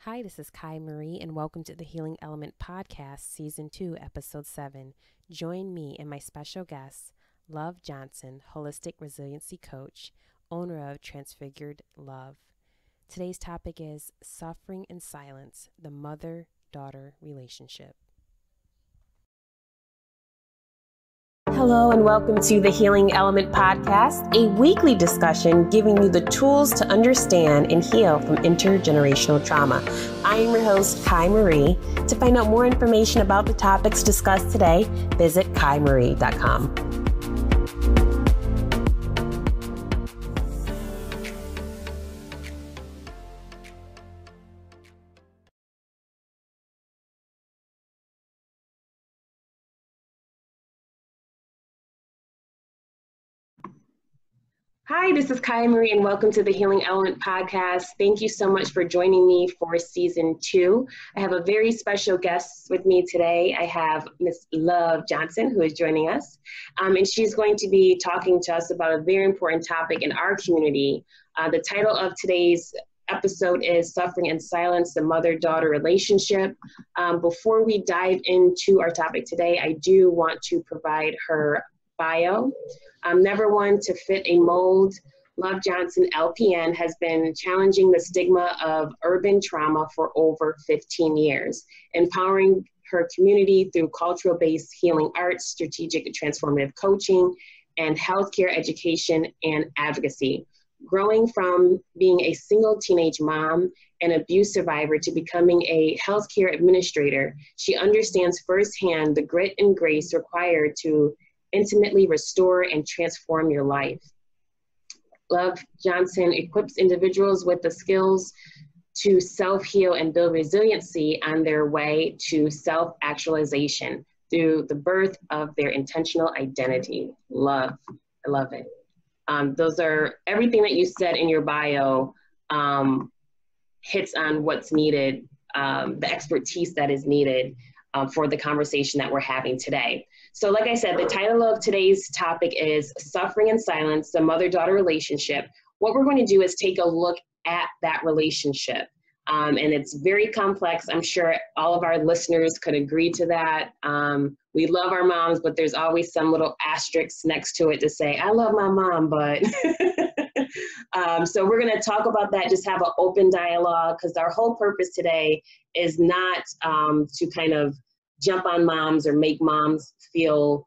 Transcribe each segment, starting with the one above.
Hi, this is Kai Marie, and welcome to the Healing Element Podcast, Season 2, Episode 7. Join me and my special guest, Love Johnson, Holistic Resiliency Coach, owner of Transfigured Love. Today's topic is Suffering in Silence, the Mother-Daughter Relationship. Hello and welcome to the Healing Element Podcast, a weekly discussion giving you the tools to understand and heal from intergenerational trauma. I am your host, Kai Marie. To find out more information about the topics discussed today, visit kaimarie.com. Hi, this is Kai Marie, and welcome to the Healing Element Podcast. Thank you so much for joining me for Season 2. I have a very special guest with me today. I have Miss Love Johnson, who is joining us, and she's going to be talking to us about a very important topic in our community. The title of today's episode is Suffering in Silence, the Mother-Daughter Relationship. Before we dive into our topic today, I do want to provide her bio. Never one to fit a mold, Love Johnson, LPN, has been challenging the stigma of urban trauma for over 15 years, empowering her community through cultural-based healing arts, strategic and transformative coaching, and healthcare education and advocacy. Growing from being a single teenage mom and abuse survivor to becoming a healthcare administrator, she understands firsthand the grit and grace required to intimately restore and transform your life. Love Johnson equips individuals with the skills to self-heal and build resiliency on their way to self-actualization through the birth of their intentional identity. Love, I love it. Those are everything that you said in your bio hits on what's needed, the expertise that is needed for the conversation that we're having today. So like I said, the title of today's topic is Suffering in Silence, the Mother-Daughter Relationship. What we're going to do is take a look at that relationship. And it's very complex. I'm sure all of our listeners could agree to that. We love our moms, but there's always some little asterisk next to it to say, I love my mom, but... So we're going to talk about that, just have an open dialogue, because our whole purpose today is not to kind of jump on moms or make moms feel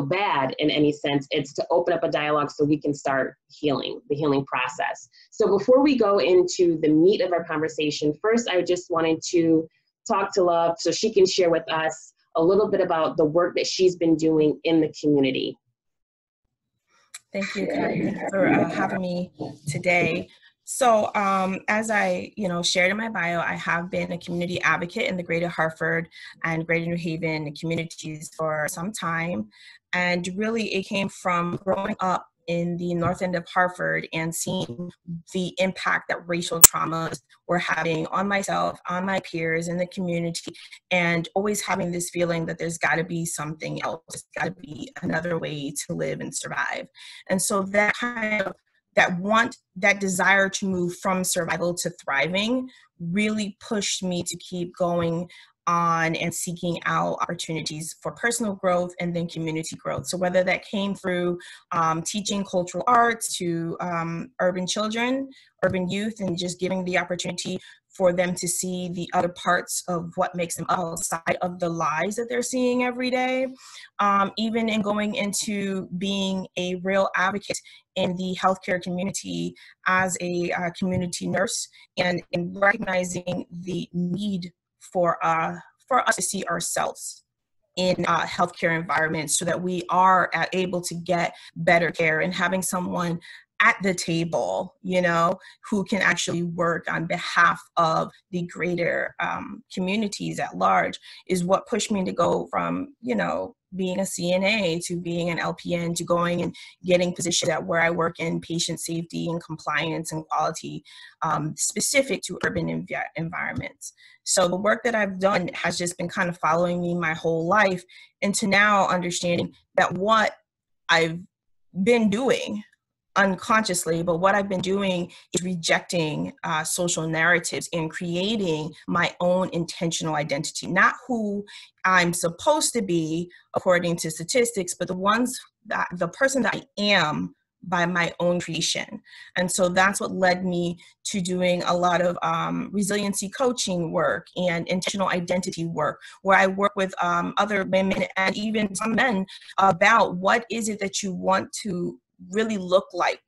bad in any sense. It's to open up a dialogue so we can start healing, the healing process. So before we go into the meat of our conversation, first I just wanted to talk to Love so she can share with us a little bit about the work that she's been doing in the community. Thank you, Kai. Thank you for having me today. So as I shared in my bio, I have been a community advocate in the Greater Hartford and Greater New Haven communities for some time. And really it came from growing up in the north end of Hartford and seeing the impact that racial traumas were having on myself, on my peers in the community, and always having this feeling that there's got to be something else, there's got to be another way to live and survive. And so that desire to move from survival to thriving really pushed me to keep going on and seeking out opportunities for personal growth and then community growth. So whether that came through teaching cultural arts to urban children, urban youth, and just giving the opportunity for them to see the other parts of what makes them outside of the lies that they're seeing every day, even in going into being a real advocate in the healthcare community as a community nurse, and recognizing the need for us to see ourselves in healthcare environments so that we are able to get better care, and having someone at the table, who can actually work on behalf of the greater communities at large is what pushed me to go from, being a CNA to being an LPN to going and getting positions at where I work in patient safety and compliance and quality specific to urban environments. So the work that I've done has just been kind of following me my whole life, into now understanding that what I've been doing unconsciously, but what I've been doing is rejecting social narratives and creating my own intentional identity, not who I'm supposed to be according to statistics, but the person that I am by my own creation. And so that's what led me to doing a lot of resiliency coaching work and intentional identity work, where I work with other women and even some men about what is it that you want to really look like.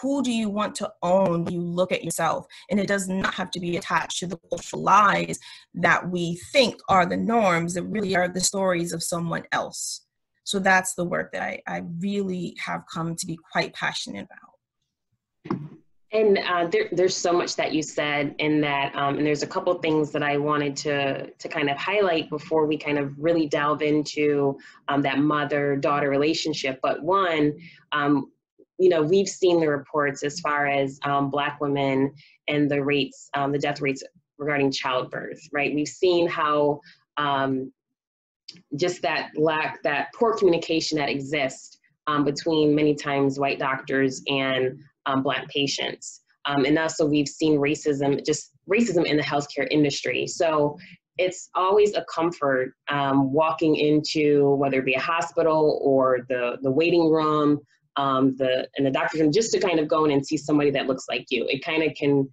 Who do you want to own when you look at yourself? And it does not have to be attached to the cultural lies that we think are the norms, that really are the stories of someone else. So that's the work that I really have come to be quite passionate about. And there's so much that you said in that, and there's a couple things that I wanted to kind of highlight before we kind of really delve into that mother-daughter relationship. But one, we've seen the reports as far as Black women and the rates, the death rates regarding childbirth, right? We've seen how just that poor communication that exists between many times white doctors and Black patients. And also we've seen racism in the healthcare industry. So it's always a comfort walking into, whether it be a hospital or the waiting room, the doctor's room, just to kind of go in and see somebody that looks like you. It kind of can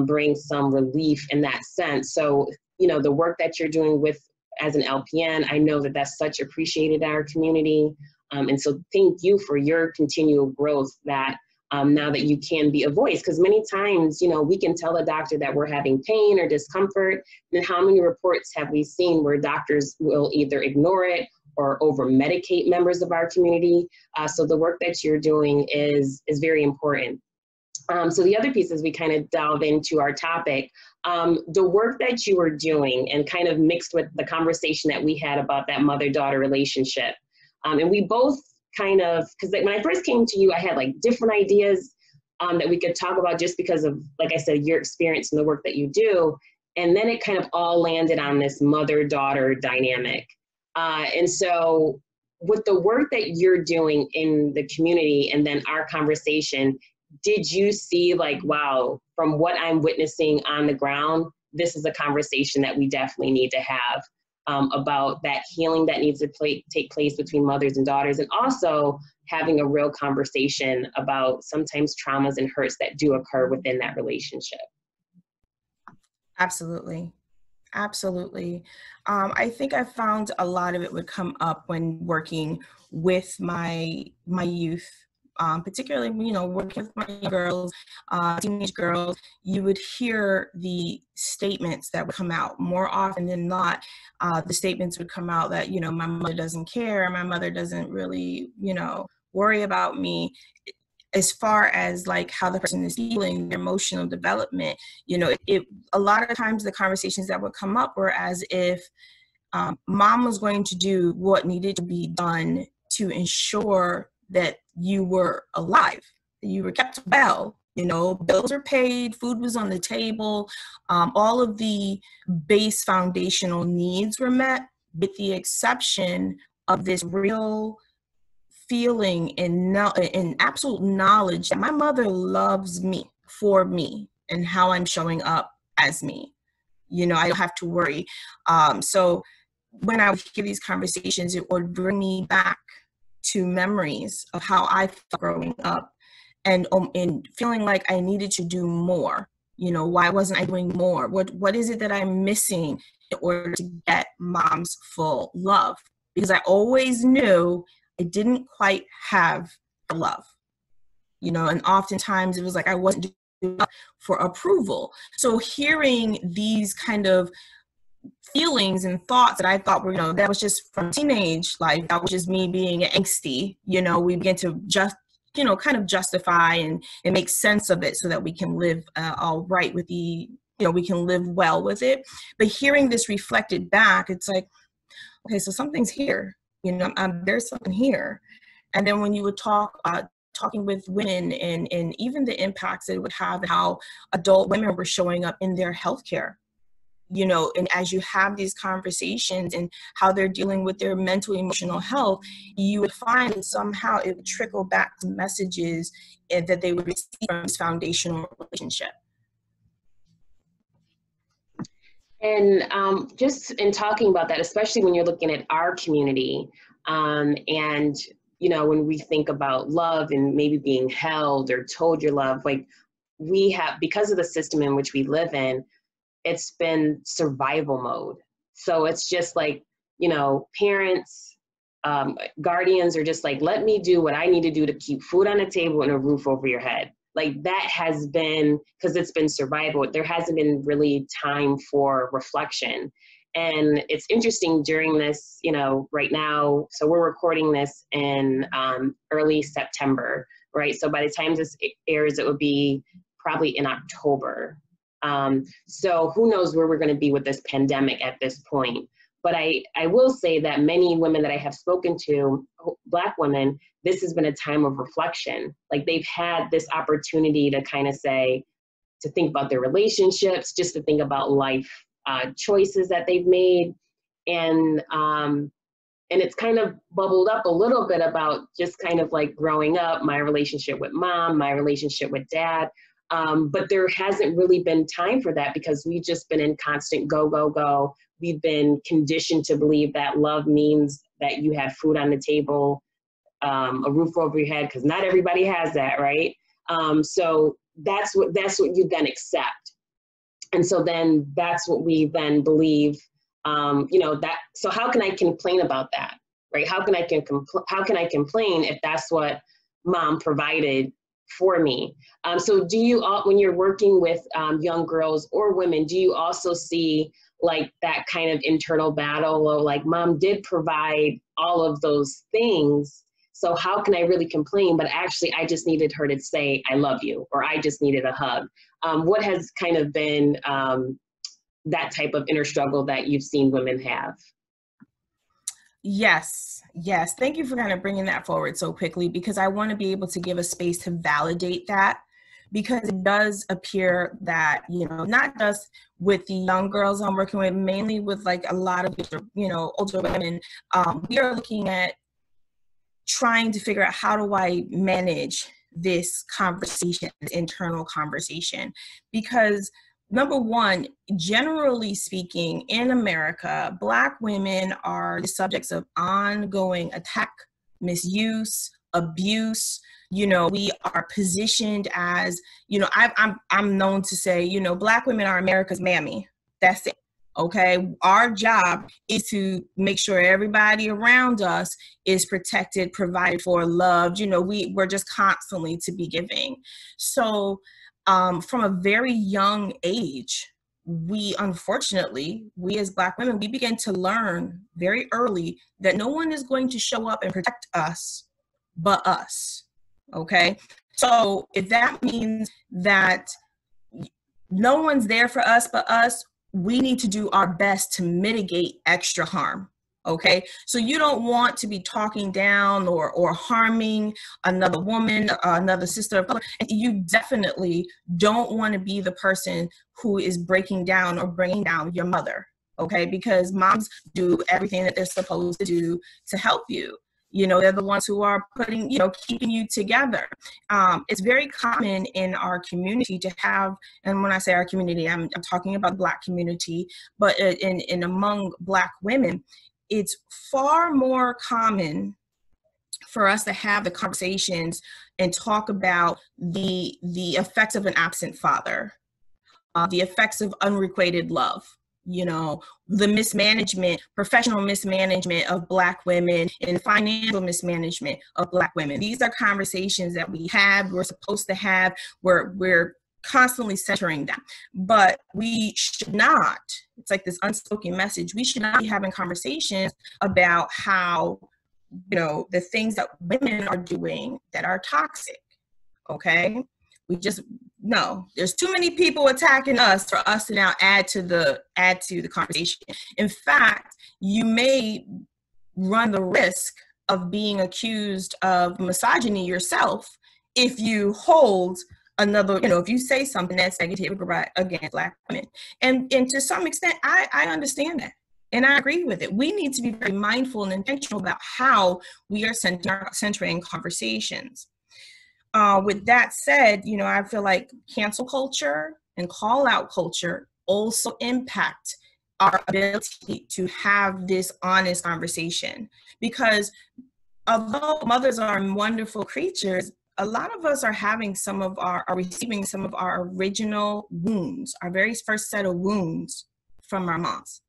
bring some relief in that sense. So, the work that you're doing as an LPN, I know that that's such appreciated in our community. And so thank you for your continual growth that now that you can be a voice, because many times, we can tell a doctor that we're having pain or discomfort. And how many reports have we seen where doctors will either ignore it or over medicate members of our community? So the work that you're doing is very important. So the other piece is we kind of delve into our topic, the work that you were doing and kind of mixed with the conversation that we had about that mother-daughter relationship. And we both kind of, because when I first came to you, I had like different ideas that we could talk about just because of, like I said, your experience and the work that you do. And then it kind of all landed on this mother-daughter dynamic. And so with the work that you're doing in the community and then our conversation, did you see like, wow, from what I'm witnessing on the ground, this is a conversation that we definitely need to have about that healing that needs to take place between mothers and daughters, and also having a real conversation about sometimes traumas and hurts that do occur within that relationship? Absolutely. Absolutely. I think I found a lot of it would come up when working with my youth, particularly, working with my girls, teenage girls. You would hear the statements that would come out more often than not. The statements would come out that, my mother doesn't care, my mother doesn't really, worry about me. As far as like how the person is feeling, their emotional development, a lot of times the conversations that would come up were as if mom was going to do what needed to be done to ensure that you were alive, that you were kept well, bills were paid, food was on the table, all of the base foundational needs were met, with the exception of this real feeling and absolute knowledge that my mother loves me for me and how I'm showing up as me. I don't have to worry. So when I would hear these conversations, it would bring me back to memories of how I felt growing up and feeling like I needed to do more. Why wasn't I doing more? What is it that I'm missing in order to get mom's full love? Because I always knew I didn't quite have the love, and oftentimes it was like I wasn't doing enough for approval. So hearing these kind of feelings and thoughts that I thought were, that was just from teenage life, that was just me being angsty, we began to just, kind of justify and make sense of it so that we can live all right with we can live well with it. But hearing this reflected back, it's like, okay, so something's here. There's something here. And then when you would talking with women and even the impacts it would have, how adult women were showing up in their healthcare, and as you have these conversations and how they're dealing with their mental, emotional health, you would find that somehow it would trickle back to messages that they would receive from this foundational relationship. And just in talking about that, especially when you're looking at our community, and when we think about love and maybe being held or told you're loved, like we have, because of the system in which we live in, it's been survival mode. So it's just like, parents, guardians are just like, let me do what I need to do to keep food on the table and a roof over your head. Like that has been, because it's been survival, there hasn't been really time for reflection. And it's interesting during this, right now, so we're recording this in early September, right? So by the time this airs, it would be probably in October. So who knows where we're going to be with this pandemic at this point. But I will say that many women that I have spoken to, Black women, this has been a time of reflection. Like they've had this opportunity to kind of to think about their relationships, just to think about life choices that they've made. And it's kind of bubbled up a little bit about just kind of like growing up, my relationship with mom, my relationship with dad. But there hasn't really been time for that because we've just been in constant go, go, go. We've been conditioned to believe that love means that you have food on the table, a roof over your head, because not everybody has that, right? So that's what you then accept. And so then that's what we then believe, that, so how can I complain about that, right? How can I complain if that's what mom provided for me? So do you, when you're working with young girls or women, do you also see like that kind of internal battle of like, mom did provide all of those things, so how can I really complain? But actually, I just needed her to say, I love you, or I just needed a hug. What has kind of been that type of inner struggle that you've seen women have? Yes. Thank you for kind of bringing that forward so quickly, because I want to be able to give a space to validate that, because it does appear that, not just with the young girls I'm working with, mainly with like a lot of, older women, we are looking at trying to figure out, how do I manage this conversation, this internal conversation? Because number one, generally speaking, in America, Black women are the subjects of ongoing attack, misuse, abuse. We are positioned as, I'm known to say, Black women are America's mammy. That's it. Okay. Our job is to make sure everybody around us is protected, provided for, loved. We're just constantly to be giving. So from a very young age, we as Black women, we begin to learn very early that no one is going to show up and protect us but us. Okay. So if that means that no one's there for us but us, we need to do our best to mitigate extra harm. Okay. So you don't want to be talking down or harming another woman, another sister of color. And you definitely don't want to be the person who is breaking down or bringing down your mother. Okay. Because moms do everything that they're supposed to do to help you. They're the ones who are keeping you together. It's very common in our community to have, and when I say our community, I'm talking about the Black community, but in among Black women, it's far more common for us to have the conversations and talk about the effects of an absent father, the effects of unrequited love, the mismanagement, professional mismanagement of Black women, and financial mismanagement of Black women. These are conversations that we're supposed to have, we're constantly centering them. But we should not, it's like this unspoken message, we should not be having conversations about how, the things that women are doing that are toxic. Okay. No, there's too many people attacking us for us to now add to the conversation. In fact, you may run the risk of being accused of misogyny yourself if you hold another, if you say something that's negative against Black women. And to some extent, I understand that. And I agree with it. We need to be very mindful and intentional about how we are centering conversations. With that said, I feel like cancel culture and call out culture also impact our ability to have this honest conversation. Because although mothers are wonderful creatures, a lot of us are receiving some of our original wounds, our very first set of wounds from our moms.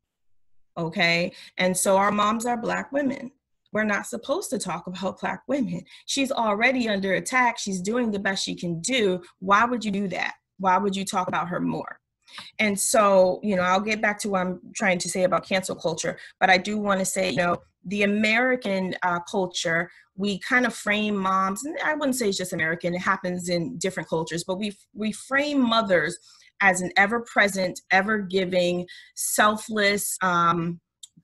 Okay. And so our moms are Black women. We're not supposed to talk about Black women. She's already under attack. She's doing the best she can do. Why would you do that? Why would you talk about her more? And so, I'll get back to what I'm trying to say about cancel culture, but I do want to say, the American culture, we kind of frame moms, and I wouldn't say it's just American, it happens in different cultures, but we frame mothers as an ever-present, ever-giving, selfless,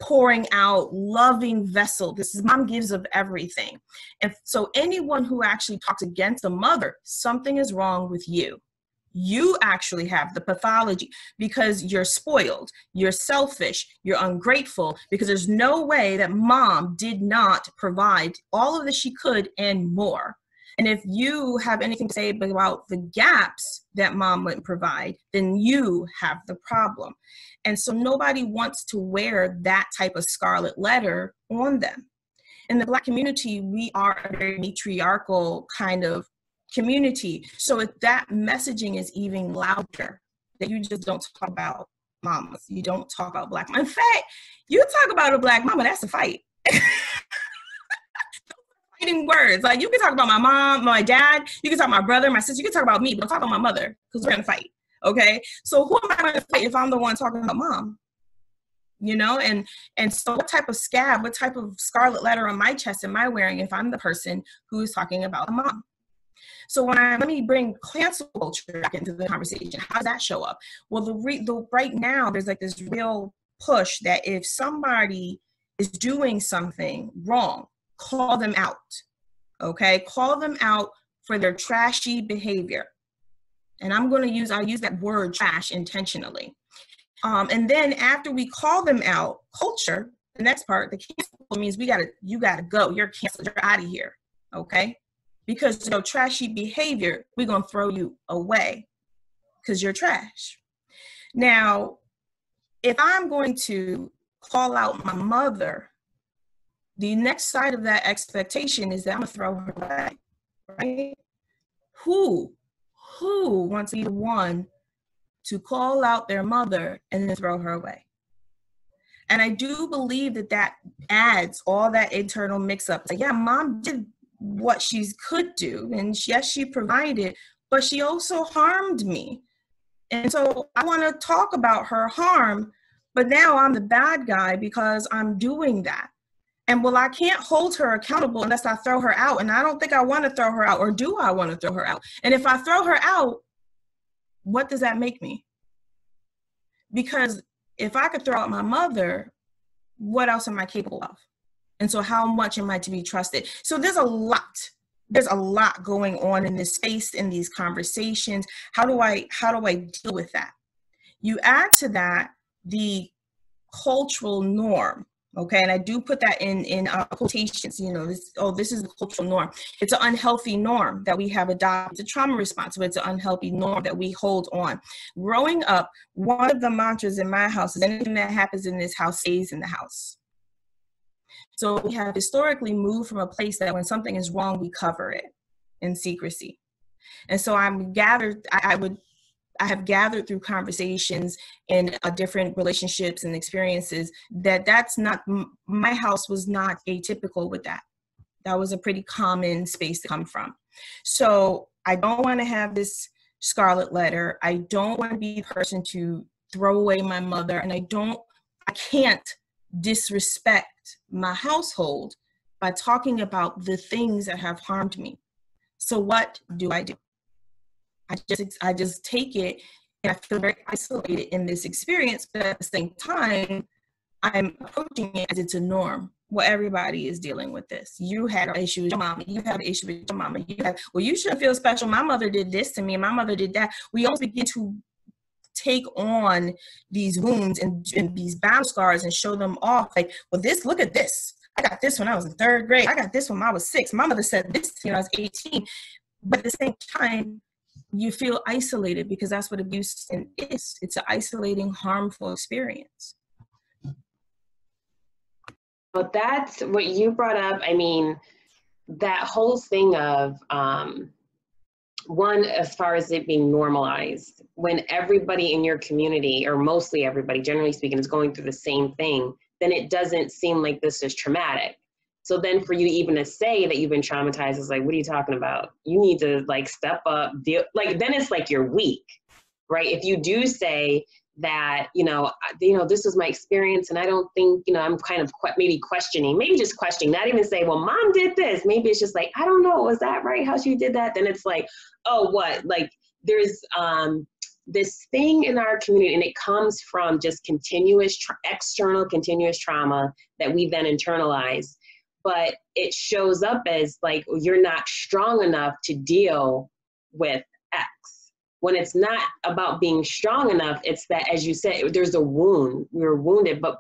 pouring out, loving vessel. This is mom gives of everything. And so anyone who actually talks against a mother, something is wrong with you. You actually have the pathology because you're spoiled, you're selfish, you're ungrateful, because there's no way that mom did not provide all of that she could and more. And if you have anything to say about the gaps that mom wouldn't provide, then you have the problem. And so nobody wants to wear that type of scarlet letter on them. In the Black community, we are a very matriarchal kind of community. So if that messaging is even louder, that you just don't talk about mamas, you don't talk about Black mama. In fact, you talk about a Black mama, that's a fight. Fighting words. Like, you can talk about my mom, my dad, you can talk about my brother, my sister, you can talk about me, but don't talk about my mother, because we're gonna fight. Okay. So who am I gonna fight if I'm the one talking about mom? And so what type of scab, what type of scarlet letter on my chest am I wearing if I'm the person who is talking about a mom? So let me bring cancel culture back into the conversation. How does that show up? Well, right now there's like this real push that if somebody is doing something wrong, call them out. Okay, call them out for their trashy behavior. And I use that word trash intentionally. And then after we call them out, culture, the next part, the cancel means you gotta go. You're canceled. You're out of here. Okay. Because trashy behavior, we're going to throw you away because you're trash. Now, if I'm going to call out my mother, the next side of that expectation is that I'm going to throw her away, right? Who wants to be the one to call out their mother and then throw her away? And I do believe that adds all that internal mix-up. Like, yeah, mom did what she could do, and yes, she provided, but she also harmed me. And so I want to talk about her harm, but now I'm the bad guy because I'm doing that. And I can't hold her accountable unless I throw her out. And I don't think I want to throw her out, or do I want to throw her out? And if I throw her out, what does that make me? Because if I could throw out my mother, what else am I capable of? And so how much am I to be trusted? So there's a lot going on in this space, in these conversations. How do I deal with that? You add to that the cultural norm. Okay. And I do put that in quotations, this is the cultural norm. It's an unhealthy norm that we have adopted. It's a trauma response, but it's an unhealthy norm that we hold on. Growing up, one of the mantras in my house is anything that happens in this house stays in the house. So we have historically moved from a place that when something is wrong, we cover it in secrecy. And so I have gathered through conversations and different relationships and experiences that's not, my house was not atypical with that. That was a pretty common space to come from. So I don't want to have this scarlet letter. I don't want to be the person to throw away my mother, and I can't disrespect my household by talking about the things that have harmed me. So what do? I just take it, and I feel very isolated in this experience, but at the same time, I'm approaching it as it's a norm. well, everybody is dealing with this. You had an issue with your mama. You have an issue with your mama. You have, well, you shouldn't feel special. My mother did this to me, and my mother did that. We almost begin to take on these wounds and these battle scars and show them off. Like, well, look at this. I got this when I was in 3rd grade. I got this when I was 6. My mother said this when I was 18. But at the same time, you feel isolated, because that's what abuse is. It's an isolating, harmful experience. Well, that's what you brought up. I mean, that whole thing of, one, as far as it being normalized, when everybody in your community, or mostly everybody, generally speaking, is going through the same thing, then it doesn't seem like this is traumatic. So then for you even to say that you've been traumatized is like, what are you talking about? You need to like step up, like, then it's like you're weak, right? If you do say that, this is my experience, and I don't think, I'm kind of maybe just questioning, not even say, well, mom did this. Maybe it's just like, I don't know, is that right? How she did that? Then it's like, oh, what? Like, there's this thing in our community, and it comes from just external continuous trauma that we then internalize. But it shows up as like, you're not strong enough to deal with X. When it's not about being strong enough, it's that, as you said, there's a wound. We were wounded, but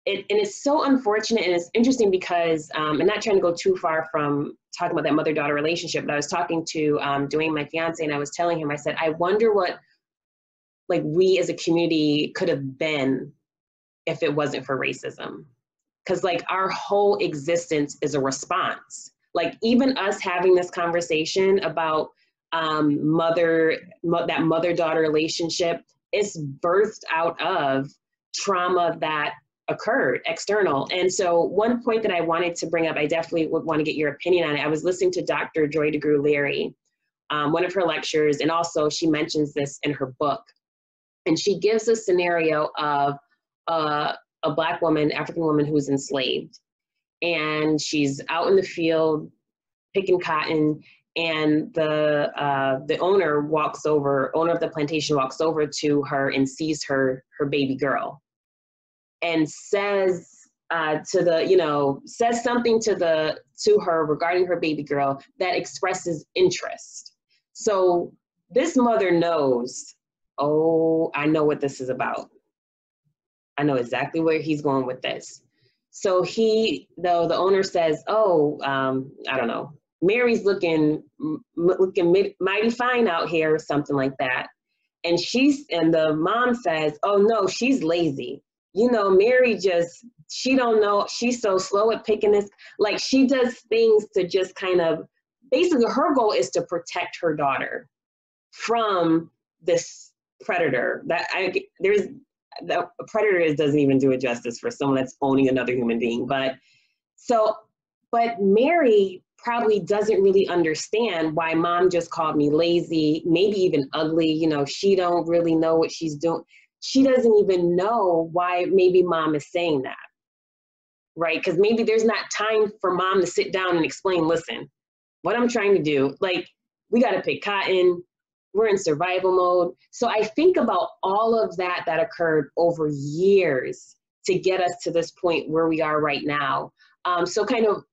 it's so unfortunate, and it's interesting because, I'm not trying to go too far from talking about that mother-daughter relationship, but I was talking to Dwayne, my fiance, and I was telling him, I said, I wonder what, like, we as a community could have been if it wasn't for racism. Because, like, our whole existence is a response. Like, even us having this conversation about that mother-daughter relationship is birthed out of trauma that occurred external. And so one point that I wanted to bring up, I definitely would want to get your opinion on it. I was listening to Dr. Joy DeGruy-Leary, one of her lectures, and also she mentions this in her book. And she gives a scenario of a Black woman, African woman, who's enslaved. And she's out in the field picking cotton, and the owner of the plantation walks over to her and sees her baby girl, and says says something to her regarding her baby girl that expresses interest. So this mother knows, oh, I know what this is about. I know exactly where he's going with this. So the owner says, oh, I don't know, Mary's looking mighty fine out here, or something like that. And the mom says, oh no, she's lazy. Mary she don't know, she's so slow at picking this. Like, she does things to just kind of, basically her goal is to protect her daughter from this predator. The predator doesn't even do it justice for someone that's owning another human being. But Mary probably doesn't really understand why mom just called me lazy, maybe even ugly. She don't really know what she's doing. She doesn't even know why maybe mom is saying that, right? Because maybe there's not time for mom to sit down and explain, listen, what I'm trying to do, like, we got to pick cotton. We're in survival mode. So I think about all of that occurred over years to get us to this point where we are right now. So kind of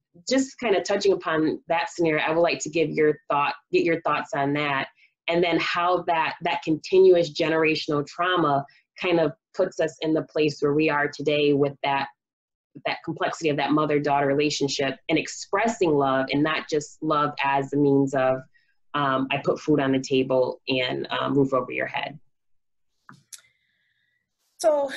touching upon that scenario, I would like to get your thoughts on that, and then how that continuous generational trauma kind of puts us in the place where we are today with that complexity of that mother-daughter relationship, and expressing love, and not just love as a means of, I put food on the table and roof over your head. So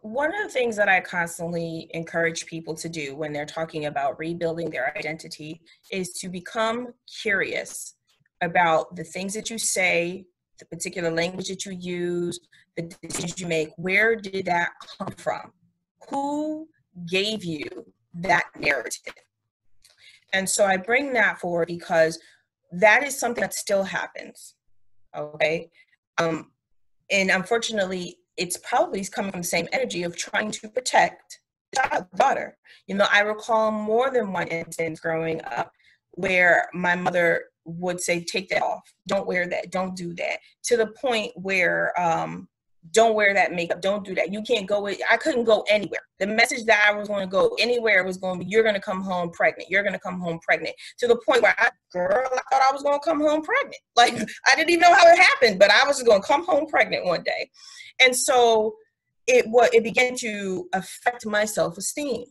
one of the things that I constantly encourage people to do when they're talking about rebuilding their identity is to become curious about the things that you say, the particular language that you use, the decisions you make. Where did that come from? Who gave you that narrative? And so I bring that forward because that is something that still happens, okay? And unfortunately, it's probably coming from the same energy of trying to protect the daughter. I recall more than one instance growing up where my mother would say, take that off, don't wear that, don't do that, to the point where don't wear that makeup, don't do that. You can't go with, I couldn't go anywhere. The message that I was going to go anywhere was going to be, you're going to come home pregnant. You're going to come home pregnant, to the point where I thought I was going to come home pregnant. Like, I didn't even know how it happened, but I was just going to come home pregnant one day. And so it began to affect my self-esteem.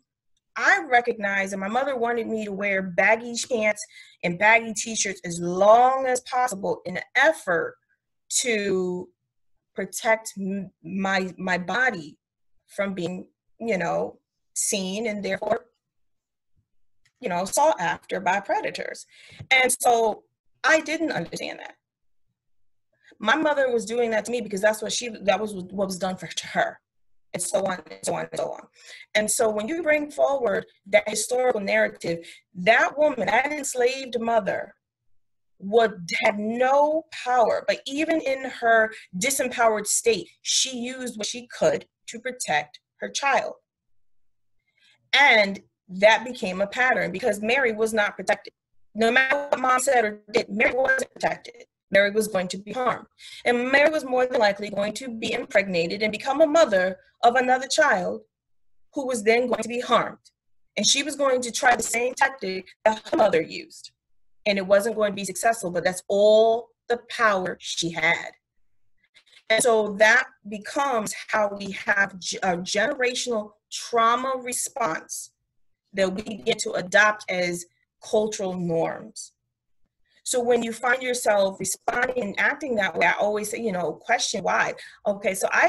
I recognized that my mother wanted me to wear baggy pants and baggy t-shirts as long as possible in an effort to protect my body from being, seen and therefore, sought after by predators. And so I didn't understand that. My mother was doing that to me because that was what was done to her, and so on and so on and so on. And so when you bring forward that historical narrative, that woman, that enslaved mother, had no power, but even in her disempowered state, she used what she could to protect her child. And that became a pattern because Mary was not protected. No matter what mom said or did, Mary wasn't protected. Mary was going to be harmed. And Mary was more than likely going to be impregnated and become a mother of another child who was then going to be harmed. And she was going to try the same tactic that her mother used. And it wasn't going to be successful, but that's all the power she had. And so that becomes how we have a generational trauma response that we begin to adopt as cultural norms. So when you find yourself responding and acting that way, I always say, question why. Okay, so I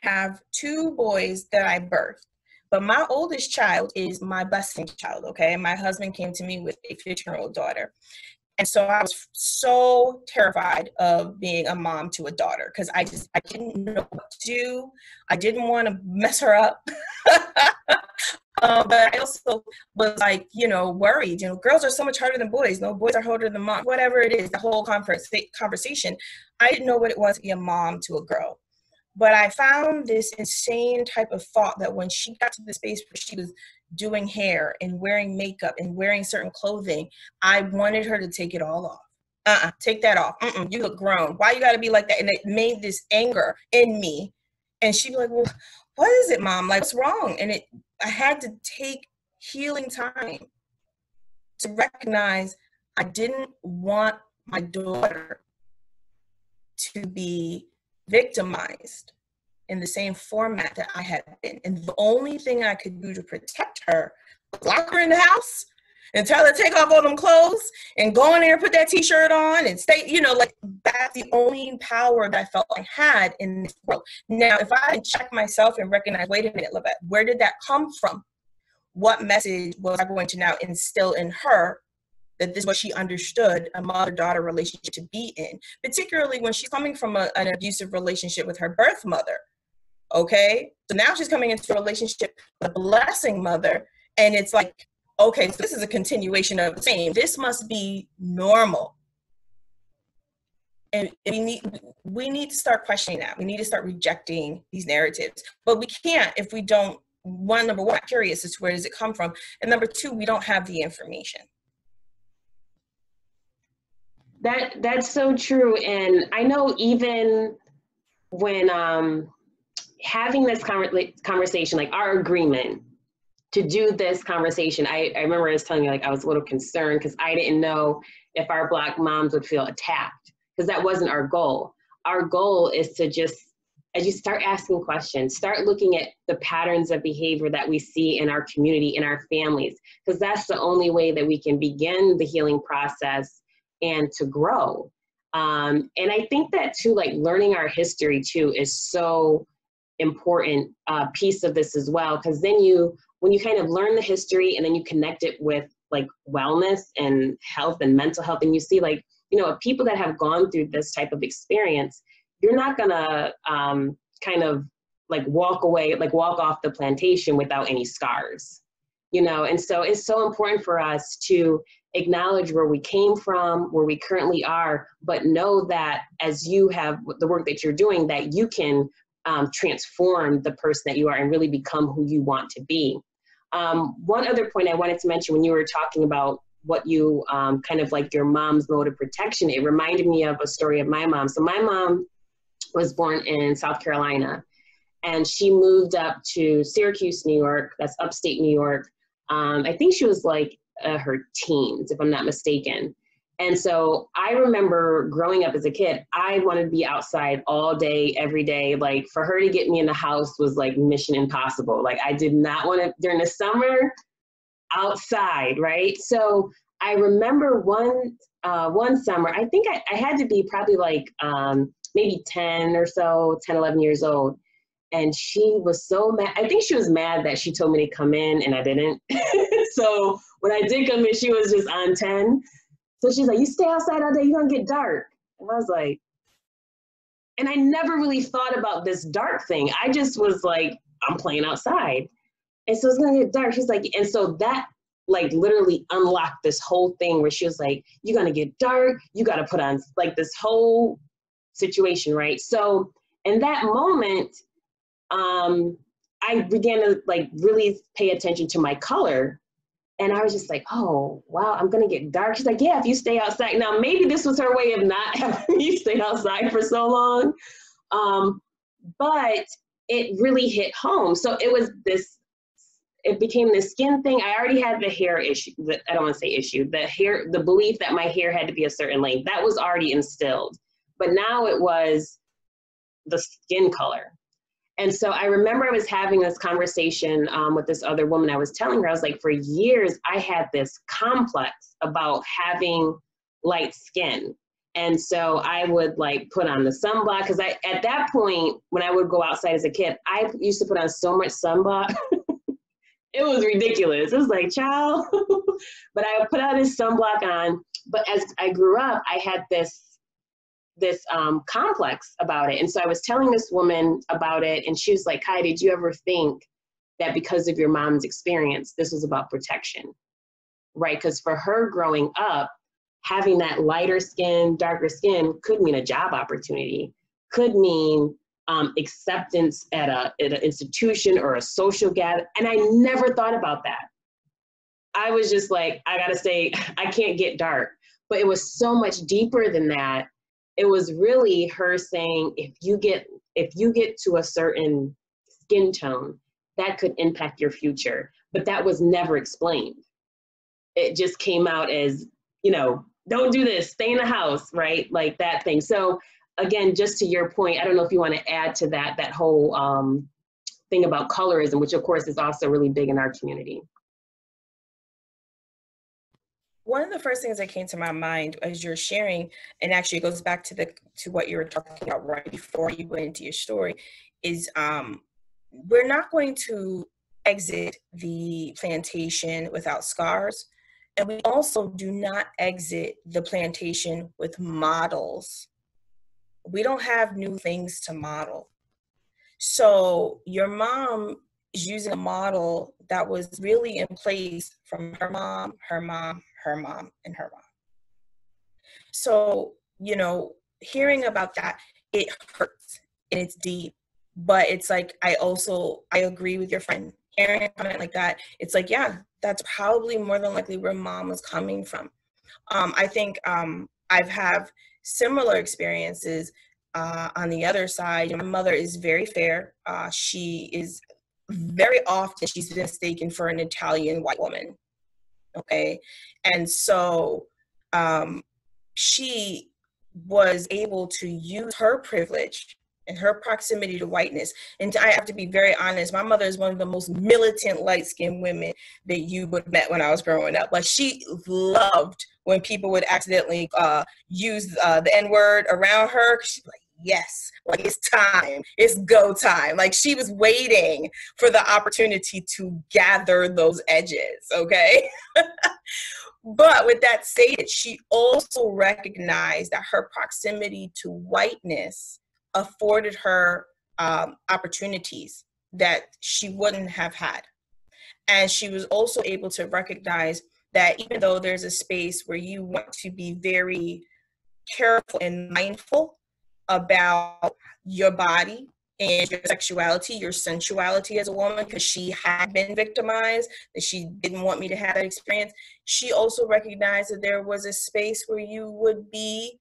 have two boys that I birthed. But my oldest child is my blessing child, okay? My husband came to me with a 15-year-old daughter. And so I was so terrified of being a mom to a daughter because I didn't know what to do. I didn't want to mess her up. But I also was worried. Girls are so much harder than boys. No, boys are harder than moms. Whatever it is, the whole conversation, I didn't know what it was to be a mom to a girl. But I found this insane type of thought that when she got to the space where she was doing hair and wearing makeup and wearing certain clothing, I wanted her to take it all off. Take that off. You look grown. Why you got to be like that? And it made this anger in me. And she'd be like, well, what is it, Mom? Like, what's wrong? And I had to take healing time to recognize I didn't want my daughter to be victimized in the same format that I had been. And the only thing I could do to protect her was lock her in the house and tell her to take off all them clothes and go in there and put that t-shirt on and stay, that's the only power that I felt I had in this world. Now, if I had checked myself and recognized, wait a minute, Lavette, where did that come from? What message was I going to now instill in her that this is what she understood a mother-daughter relationship to be in, particularly when she's coming from an abusive relationship with her birth mother, okay? So now she's coming into a relationship with a blessing mother, and it's like, okay, so this is a continuation of the same. This must be normal. And we need to start questioning that. We need to start rejecting these narratives. But we can't if we don't, number one, curious as to where does it come from, and number two, we don't have the information. That's so true. And I know even when having this conversation, like our agreement to do this conversation, I remember I was telling you, like, I was a little concerned because I didn't know if our Black moms would feel attacked, because that wasn't our goal. Our goal is to just, as you start asking questions, start looking at the patterns of behavior that we see in our community, in our families, because that's the only way that we can begin the healing process and to grow. And I think that too, like learning our history too is so important piece of this as well, because then when you kind of learn the history and then you connect it with like wellness and health and mental health, and you see like, people that have gone through this type of experience, you're not gonna kind of like walk off the plantation without any scars, and so it's so important for us to acknowledge where we came from, where we currently are, but know that as you have the work that you're doing, that you can transform the person that you are and really become who you want to be. One other point I wanted to mention when you were talking about what you kind of like your mom's mode of protection, it reminded me of a story of my mom. So my mom was born in South Carolina, and she moved up to Syracuse, New York. That's upstate New York. I think she was like her teens, if I'm not mistaken. And so I remember growing up as a kid, I wanted to be outside all day, every day. Like for her to get me in the house was like mission impossible. Like I did not want to, during the summer, outside, right? So I remember one summer, I think I had to be probably like maybe 10 or so, 10, 11 years old. And she was so mad. I think she was mad that she told me to come in and I didn't. So when I did come in, she was just on 10. So she's like, you stay outside all day, you're gonna get dark. And I was like, and I never really thought about this dark thing. I just was like, I'm playing outside. And so it's gonna get dark. She's like, and so that like literally unlocked this whole thing where she was like, you're gonna get dark, you gotta put on like this whole situation, right? So in that moment, I began to like really pay attention to my color. And I was just like, oh, wow, I'm going to get dark. She's like, yeah, if you stay outside. Now, maybe this was her way of not having me stay outside for so long. But it really hit home. So it was this, it became this skin thing. I already had the hair issue. I don't want to say issue. The belief that my hair had to be a certain length. That was already instilled. But now it was the skin color. And so I remember I was having this conversation with this other woman. I was telling her, I was like, for years, I had this complex about having light skin. And so I would like put on the sunblock because at that point, when I would go outside as a kid, I used to put on so much sunblock. It was ridiculous. It was like, child. But I would put out this sunblock on. But as I grew up, I had this complex about it. And so I was telling this woman about it, and she was like, Kai, did you ever think that because of your mom's experience, this was about protection, right? Because for her growing up, having that lighter skin, darker skin could mean a job opportunity, could mean acceptance at an institution or a social gather. And I never thought about that. I was just like, I gotta say, I can't get dark. But it was so much deeper than that. It was really her saying, if you get to a certain skin tone, that could impact your future. But that was never explained. It just came out as, don't do this, stay in the house, right? Like that thing. So again, just to your point, I don't know if you want to add to that whole thing about colorism, which of course is also really big in our community. One of the first things that came to my mind as you're sharing, and actually it goes back to what you were talking about right before you went into your story, is we're not going to exit the plantation without scars. And we also do not exit the plantation with models. We don't have new things to model. So your mom is using a model that was really in place from her mom, her mom, her mom, and her mom. So, hearing about that, it hurts and it's deep, but it's like, I agree with your friend. Hearing a comment like that, it's like, yeah, that's probably more than likely where mom was coming from. I think I've had similar experiences on the other side. My mother is very fair. She is very often, she's been mistaken for an Italian white woman. Okay. And so she was able to use her privilege and her proximity to whiteness. And I have to be very honest, my mother is one of the most militant light-skinned women that you would have met when I was growing up. Like, she loved when people would accidentally use the N-word around her. She'd be like, yes, like, it's time, it's go time. Like, she was waiting for the opportunity to gather those edges, okay? But with that said, she also recognized that her proximity to whiteness afforded her opportunities that she wouldn't have had. And she was also able to recognize that even though there's a space where you want to be very careful and mindful about your body and your sexuality, your sensuality as a woman, because she had been victimized, that she didn't want me to have that experience. She also recognized that there was a space where you would be,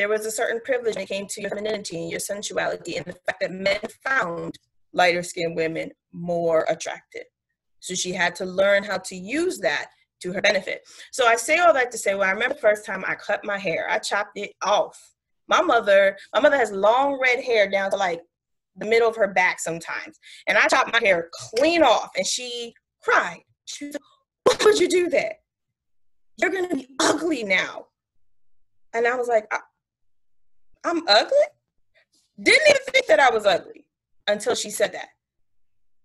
there was a certain privilege when it came to your femininity and your sensuality, and the fact that men found lighter skinned women more attractive. So she had to learn how to use that to her benefit. So I say all that to say, well, I remember the first time I cut my hair, I chopped it off. My mother has long red hair down to like the middle of her back sometimes. And I chopped my hair clean off, and she cried. She was like, why would you do that? You're going to be ugly now. And I was like, I'm ugly? Didn't even think that I was ugly until she said that.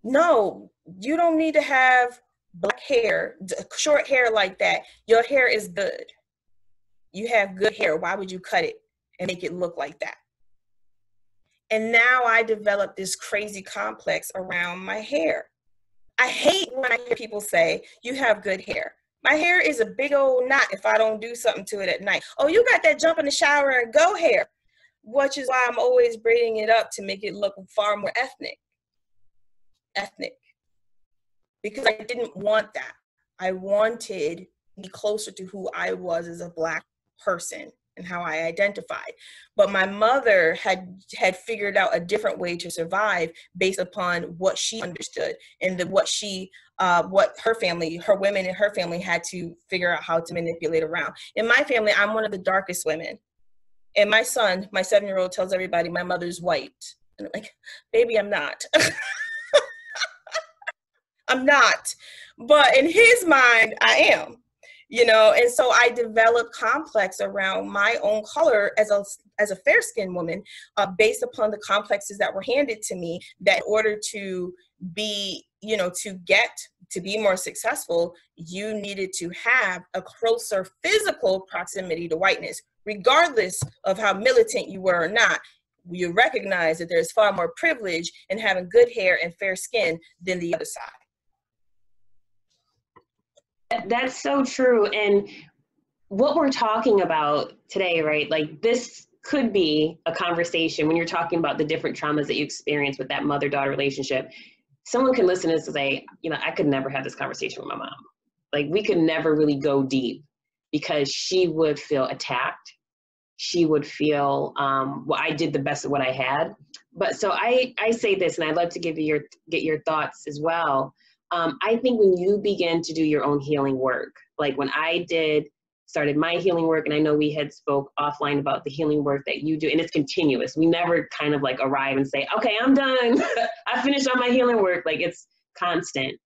No, you don't need to have black hair, short hair like that. Your hair is good. You have good hair. Why would you cut it and make it look like that? And now I developed this crazy complex around my hair. I hate when I hear people say, you have good hair. My hair is a big old knot if I don't do something to it at night. Oh, you got that jump in the shower and go hair, which is why I'm always braiding it up to make it look far more ethnic. Because I didn't want that. I wanted to be closer to who I was as a Black person and how I identified. But my mother had figured out a different way to survive based upon what she understood and what her family, her women in her family had to figure out how to manipulate around. In my family, I'm one of the darkest women. And my son, my 7-year-old, tells everybody my mother's white. And I'm like, baby, I'm not. I'm not. But in his mind, I am. And so I developed complex around my own color as a fair-skinned woman, based upon the complexes that were handed to me, that in order to be, to be more successful, you needed to have a closer physical proximity to whiteness, regardless of how militant you were or not. You recognize that there's far more privilege in having good hair and fair skin than the other side. That's so true. And what we're talking about today, right? Like, this could be a conversation when you're talking about the different traumas that you experience with that mother-daughter relationship. Someone can listen to this and say, I could never have this conversation with my mom. Like, we could never really go deep because she would feel attacked. She would feel, well, I did the best of what I had. But so I say this, and I'd love to get your thoughts as well. I think when you begin to do your own healing work, like when I started my healing work, and I know we had spoke offline about the healing work that you do, and it's continuous. We never kind of like arrive and say, okay, I'm done. I finished all my healing work. Like, it's constant.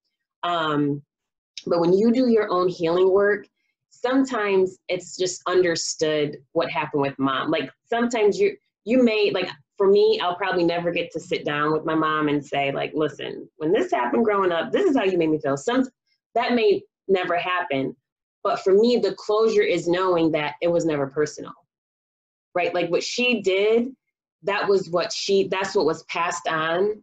But when you do your own healing work, sometimes it's just understood what happened with mom. Like, sometimes you may, like, for me, I'll probably never get to sit down with my mom and say, like, listen, when this happened growing up, this is how you made me feel. That may never happen. But for me, the closure is knowing that it was never personal, right? Like, what she did, that's what was passed on.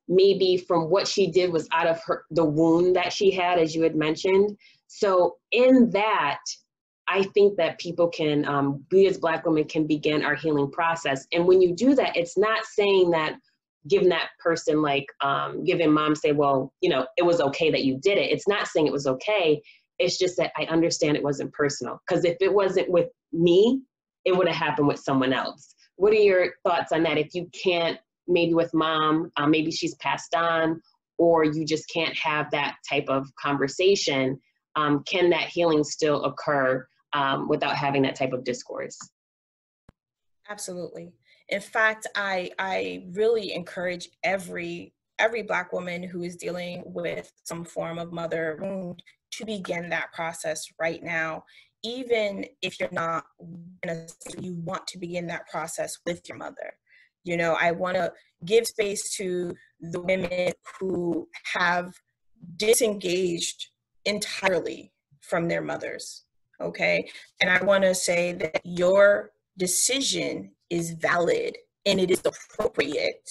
Maybe from what she did was out of the wound that she had, as you had mentioned. So in that, I think that people can, we as Black women can begin our healing process. And when you do that, it's not saying that giving that person, like, giving mom, say, well, it was okay that you did it. It's not saying it was okay. It's just that I understand it wasn't personal. Because if it wasn't with me, it would have happened with someone else. What are your thoughts on that? If you can't, maybe with mom, maybe she's passed on, or you just can't have that type of conversation, can that healing still occur without having that type of discourse? Absolutely. In fact, I really encourage every Black woman who is dealing with some form of mother wound to begin that process right now. Even if you're not you want to begin that process with your mother. I want to give space to the women who have disengaged entirely from their mothers. Okay. And I want to say that your decision is valid and it is appropriate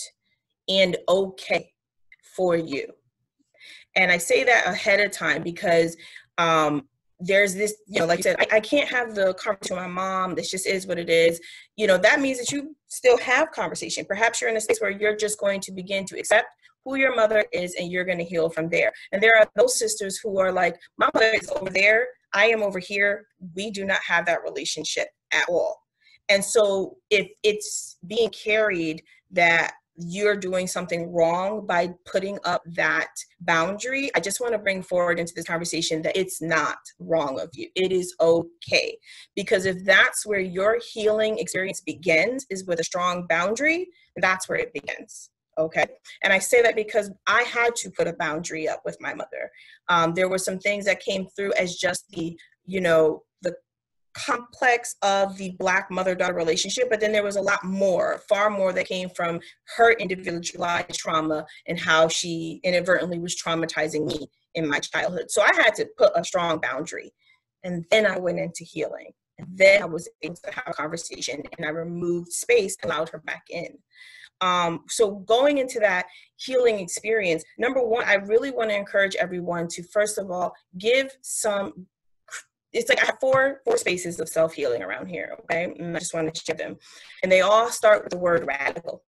and okay for you. And I say that ahead of time because there's this, like you said, I can't have the conversation with my mom. This just is what it is. That means that you still have conversation. Perhaps you're in a space where you're just going to begin to accept who your mother is and you're going to heal from there. And there are those sisters who are like, my mother is over there, I am over here. We do not have that relationship at all. And so if it's being carried that you're doing something wrong by putting up that boundary, I just want to bring forward into this conversation that it's not wrong of you. It is okay. Because if that's where your healing experience begins, is with a strong boundary, that's where it begins. Okay. And I say that because I had to put a boundary up with my mother. There were some things that came through as just the complex of the Black mother-daughter relationship, but then there was a lot more, far more, that came from her individualized trauma and how she inadvertently was traumatizing me in my childhood. So I had to put a strong boundary, and then I went into healing, and then I was able to have a conversation, and I removed space and allowed her back in. So going into that healing experience, number one, I really want to encourage everyone to, first of all, give some. It's like I have four spaces of self-healing around here, okay? And I just want to share them. And they all start with the word radical.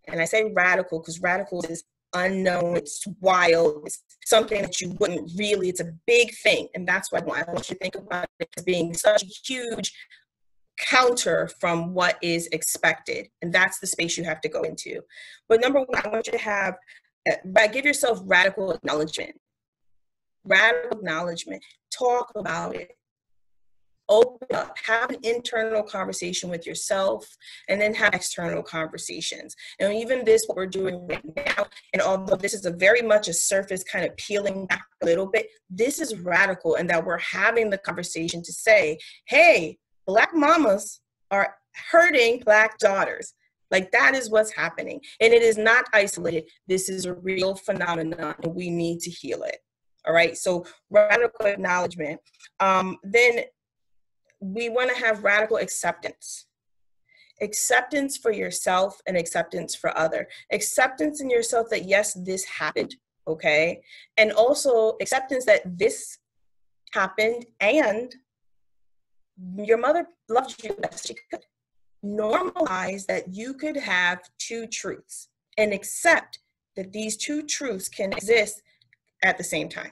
And I say radical because radical is unknown, it's wild, it's something that you wouldn't really, it's a big thing. And that's why I want you to think about it as being such a huge counter from what is expected. And that's the space you have to go into. But number one, I want you to have, give yourself radical acknowledgement. Radical acknowledgement. Talk about it. Open up, have an internal conversation with yourself, and then have external conversations. And even this, what we're doing right now, and although this is a very much a surface kind of peeling back a little bit, this is radical, and that we're having the conversation to say, hey, Black mamas are hurting Black daughters. Like, that is what's happening. And it is not isolated. This is a real phenomenon, and we need to heal it. All right, so radical acknowledgement. Then we want to have radical acceptance. Acceptance for yourself and acceptance for other. Acceptance in yourself that, yes, this happened, okay? And also acceptance that this happened and your mother loved you the best she could. Normalize that you could have two truths and accept that these two truths can exist at the same time.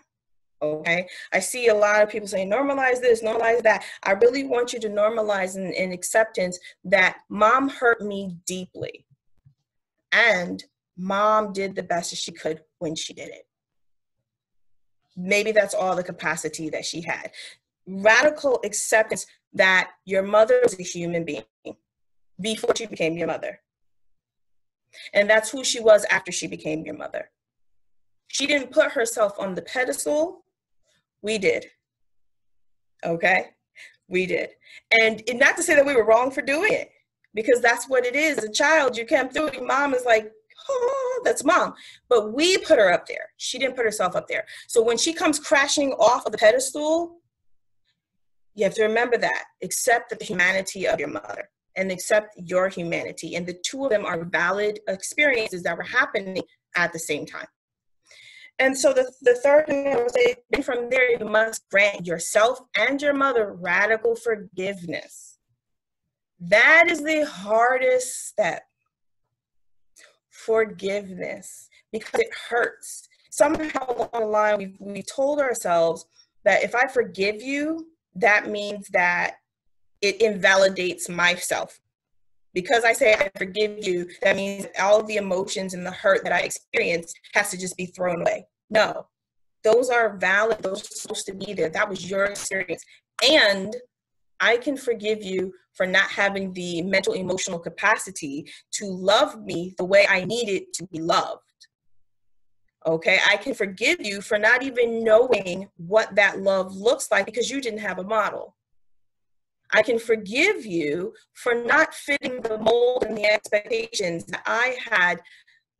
Okay, I see a lot of people saying, normalize this, normalize that. I really want you to normalize in acceptance that mom hurt me deeply. And mom did the best that she could when she did it. Maybe that's all the capacity that she had. Radical acceptance that your mother is a human being before she became your mother. And that's who she was after she became your mother. She didn't put herself on the pedestal. We did. Okay? We did. And not to say that we were wrong for doing it, because that's what it is. As a child, you come through, your mom is like, oh, that's mom. But we put her up there. She didn't put herself up there. So when she comes crashing off of the pedestal, you have to remember that. Accept the humanity of your mother and accept your humanity. And the two of them are valid experiences that were happening at the same time. And so the third thing I would say, then from there, you must grant yourself and your mother radical forgiveness. That is the hardest step. Forgiveness, because it hurts. Somehow along the line, we told ourselves that if I forgive you, that means that it invalidates myself. Because I say I forgive you, that means all of the emotions and the hurt that I experienced has to just be thrown away. No, those are valid. Those are supposed to be there. That was your experience. And I can forgive you for not having the mental, emotional capacity to love me the way I needed to be loved. Okay, I can forgive you for not even knowing what that love looks like because you didn't have a model. I can forgive you for not fitting the mold and the expectations that I had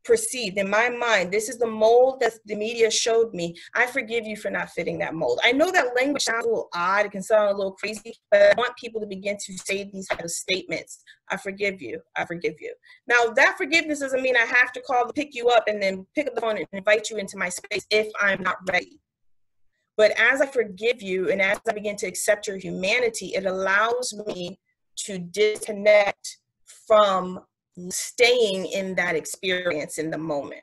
perceived in my mind. This is the mold that the media showed me. I forgive you for not fitting that mold. I know that language sounds a little odd. It can sound a little crazy, but I want people to begin to say these kind of statements. I forgive you. I forgive you. Now, that forgiveness doesn't mean I have to call to pick you up and then pick up the phone and invite you into my space if I'm not ready. But as I forgive you and as I begin to accept your humanity, it allows me to disconnect from staying in that experience in the moment,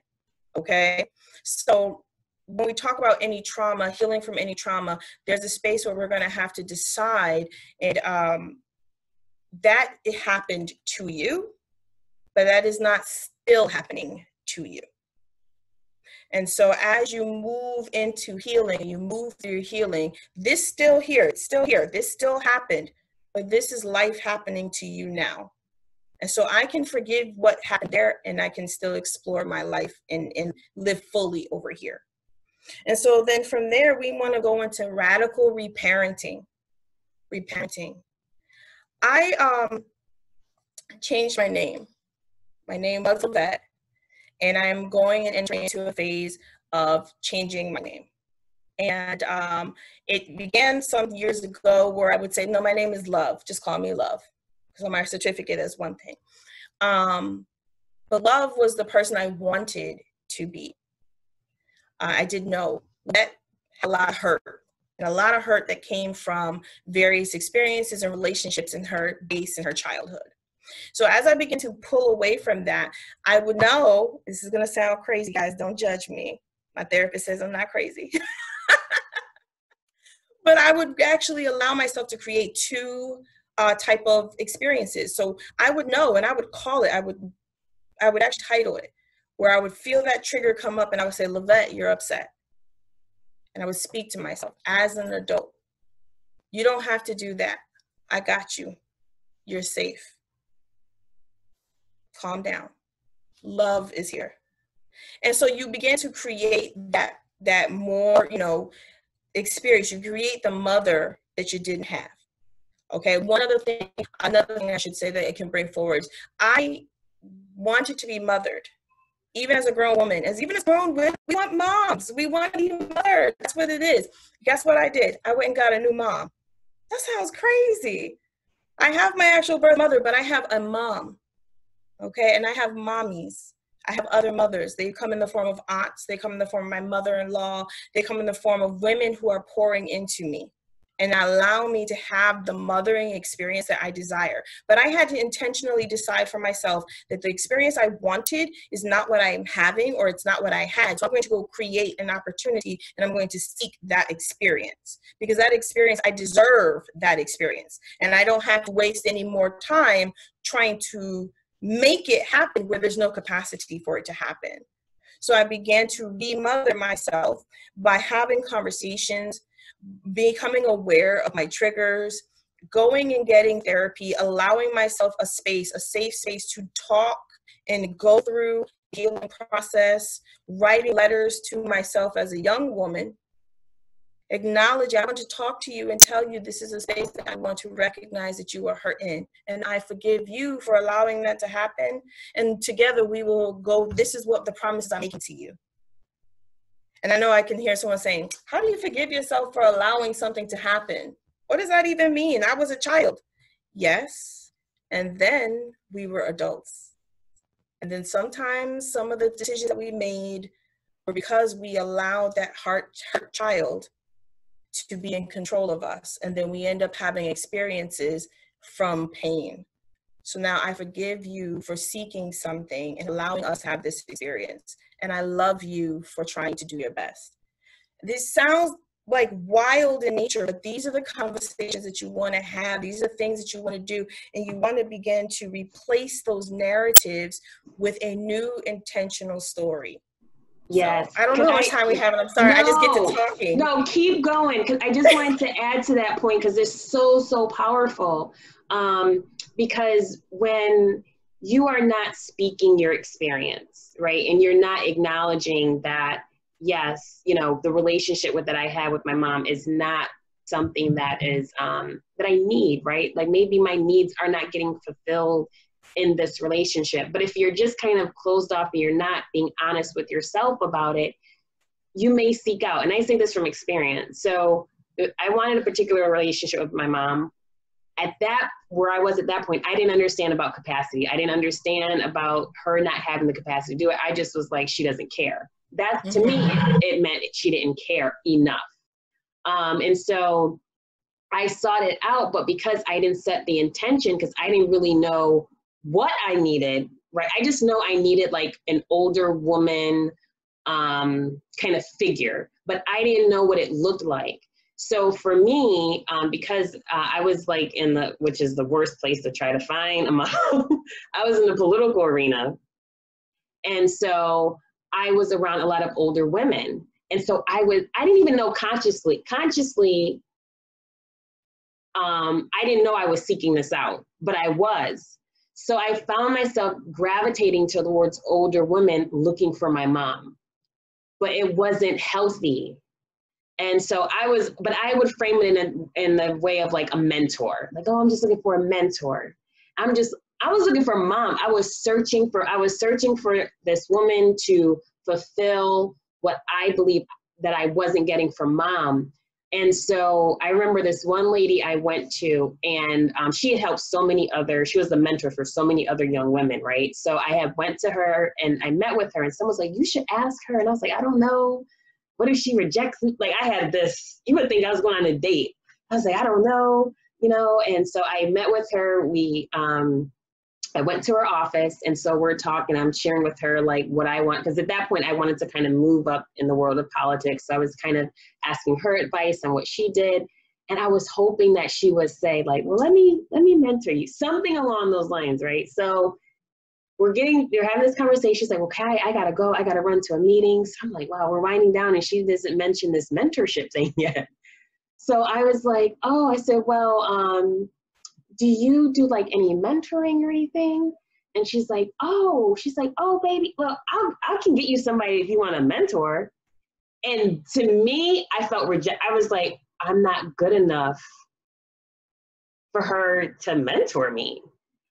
okay? So when we talk about any trauma, healing from any trauma, there's a space where we're gonna have to decide and that it happened to you, but that is not still happening to you. And so as you move into healing, you move through healing, this still here, it's still here, this still happened, but this is life happening to you now. And so I can forgive what happened there, and I can still explore my life and live fully over here. And so then from there, we want to go into radical reparenting. I changed my name. My name was Ledette, and I'm going and entering into a phase of changing my name. And it began some years ago where I would say, no, my name is Love. Just call me Love. So my certificate is one thing. But Love was the person I wanted to be. I didn't know. That had a lot of hurt. And a lot of hurt that came from various experiences and relationships in her base in her childhood. So as I began to pull away from that, I would know, this is going to sound crazy, guys, don't judge me. My therapist says I'm not crazy. But I would actually allow myself to create two type of experiences. So I would know, and I would call it, I would actually title it, where I would feel that trigger come up and I would say, Lavette, you're upset. And I would speak to myself as an adult. You don't have to do that. I got you. You're safe. Calm down. Love is here. And so you begin to create that more, experience. You create the mother that you didn't have. Okay. Another thing I should say that it can bring forward is I wanted to be mothered. Even as a grown woman, even as grown women, we want moms. We want to be mothered. That's what it is. Guess what I did? I went and got a new mom. That sounds crazy. I have my actual birth mother, but I have a mom. Okay. And I have mommies. I have other mothers. They come in the form of aunts. They come in the form of my mother-in-law. They come in the form of women who are pouring into me and allow me to have the mothering experience that I desire. But I had to intentionally decide for myself that the experience I wanted is not what I'm having, or it's not what I had. So I'm going to go create an opportunity, and I'm going to seek that experience, because that experience, I deserve that experience. And I don't have to waste any more time trying to make it happen where there's no capacity for it to happen. So I began to remother myself by having conversations, becoming aware of my triggers, going and getting therapy, allowing myself a safe space to talk and go through the healing process, writing letters to myself as a young woman, acknowledge, I want to talk to you and tell you this is a space that I want to recognize that you are hurt in. And I forgive you for allowing that to happen. And together we will go, this is what the promises I'm making to you. And I know I can hear someone saying, how do you forgive yourself for allowing something to happen? What does that even mean? I was a child. Yes. And then we were adults. And then sometimes some of the decisions that we made were because we allowed that hurt child to be in control of us. And then we end up having experiences from pain. So now I forgive you for seeking something and allowing us to have this experience. And I love you for trying to do your best. This sounds like wild in nature, but these are the conversations that you want to have. These are things that you want to do. And you want to begin to replace those narratives with a new intentional story. Yes. So, I don't know how much time we have, and I'm sorry, I just get to talking. No, keep going, because I just wanted to add to that point, because it's so powerful. Because when you are not speaking your experience, right, and you're not acknowledging that, yes, the relationship that I had with my mom is not something that is that I need, right? Like maybe my needs are not getting fulfilled in this relationship. But if you're just kind of closed off and you're not being honest with yourself about it, you may seek out. And I say this from experience. So I wanted a particular relationship with my mom. Where I was at that point, I didn't understand about capacity. I didn't understand about her not having the capacity to do it. I just was like, she doesn't care. That to me, it meant she didn't care enough. And so I sought it out, but because I didn't set the intention, because I didn't really know what I needed, right? I just know I needed like an older woman kind of figure, but I didn't know what it looked like. So for me, because I was like which is the worst place to try to find a mom, I was in the political arena. And so I was around a lot of older women. And so I didn't even know consciously, I didn't know I was seeking this out, but I was. So I found myself gravitating towards older women looking for my mom, but it wasn't healthy. And so but I would frame it in the way of like a mentor. Like, oh, I'm just looking for a mentor. I was looking for mom. I was searching for this woman to fulfill what I believe that I wasn't getting from mom. And so I remember this one lady I went to, and she had helped she was the mentor for so many other young women, right? So I had went to her and I met with her, and someone's like, you should ask her. And I was like, I don't know. What if she rejects me? Like, I had this, you would think I was going on a date. I was like, I don't know, and so I met with her. I went to her office, and so we're talking, I'm sharing with her like what I want, because at that point I wanted to kind of move up in the world of politics. So I was kind of asking her advice on what she did. And I was hoping that she would say like, well, let me mentor you, something along those lines, right? So they're having this conversation. She's like, okay, I gotta go. I gotta run to a meeting. So I'm like, wow, we're winding down, and she doesn't mention this mentorship thing yet. So I was like, oh, I said, well, do you do like any mentoring or anything? And she's like, oh, baby, well, I can get you somebody if you want a mentor. And to me, I felt I was like, I'm not good enough for her to mentor me.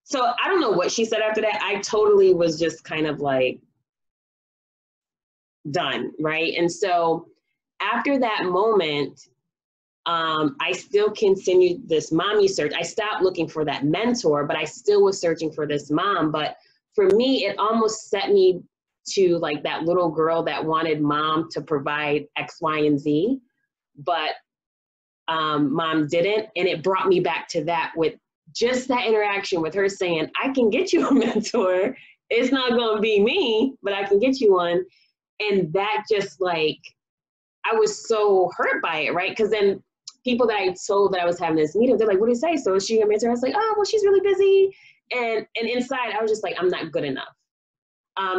So I don't know what she said after that. I totally was just kind of like done, right? And so after that moment, I still continued this mommy search. I stopped looking for that mentor, but I still was searching for this mom. But for me, it almost set me to like that little girl that wanted mom to provide X, Y, and Z, but mom didn't. And it brought me back to that with just that interaction with her saying, I can get you a mentor. It's not going to be me, but I can get you one. And that just like, I was so hurt by it, right? Because then people that I told that I was having this meeting, they're like, what do you say? So is she a mentor? I was like, oh, well, she's really busy. And inside, I was just like, I'm not good enough.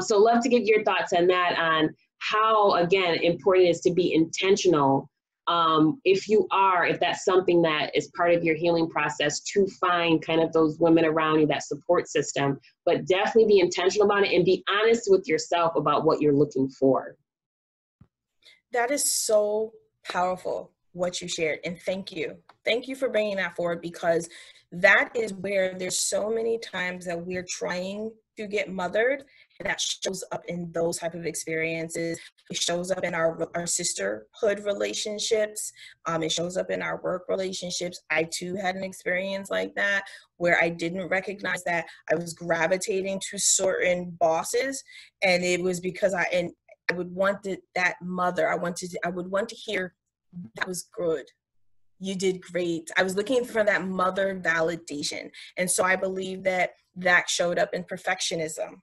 So love to get your thoughts on that, on how, again, important it is to be intentional. If that's something that is part of your healing process, to find kind of those women around you, that support system, but definitely be intentional about it and be honest with yourself about what you're looking for. That is so powerful, what you shared. And thank you. Thank you for bringing that forward, because that is where there's so many times that we're trying to get mothered, and that shows up in those type of experiences. It shows up in our sisterhood relationships. It shows up in our work relationships. I too had an experience like that, where I didn't recognize that I was gravitating to certain bosses, and it was because I would want that mother. I would want to hear, that was good. You did great. I was looking for that mother validation. And so I believe that showed up in perfectionism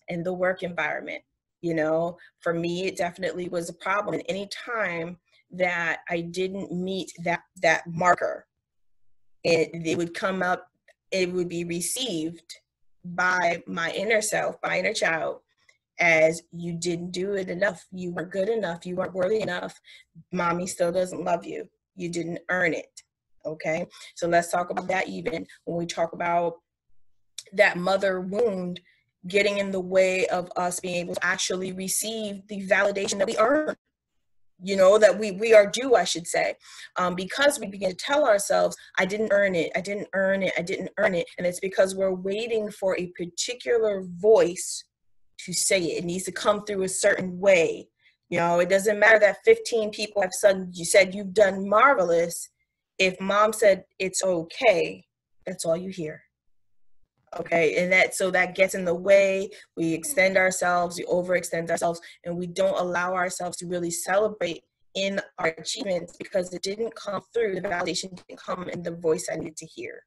in the work environment. For me, it definitely was a problem. And any time that I didn't meet that marker, it would come up, it would be received by my inner self, my inner child, as you didn't do it enough. You weren't good enough. You weren't worthy enough. Mommy still doesn't love you. You didn't earn it. Okay. So let's talk about that. Even when we talk about that mother wound getting in the way of us being able to actually receive the validation that we earn, that we are due, I should say, because we begin to tell ourselves, I didn't earn it. I didn't earn it. I didn't earn it. And it's because we're waiting for a particular voice to say it. It needs to come through a certain way. It doesn't matter that 15 people have said you've done marvelous. If mom said it's okay, that's all you hear. Okay, and that gets in the way. We extend ourselves, we overextend ourselves, and we don't allow ourselves to really celebrate in our achievements, because it didn't come through. The validation didn't come in the voice I needed to hear.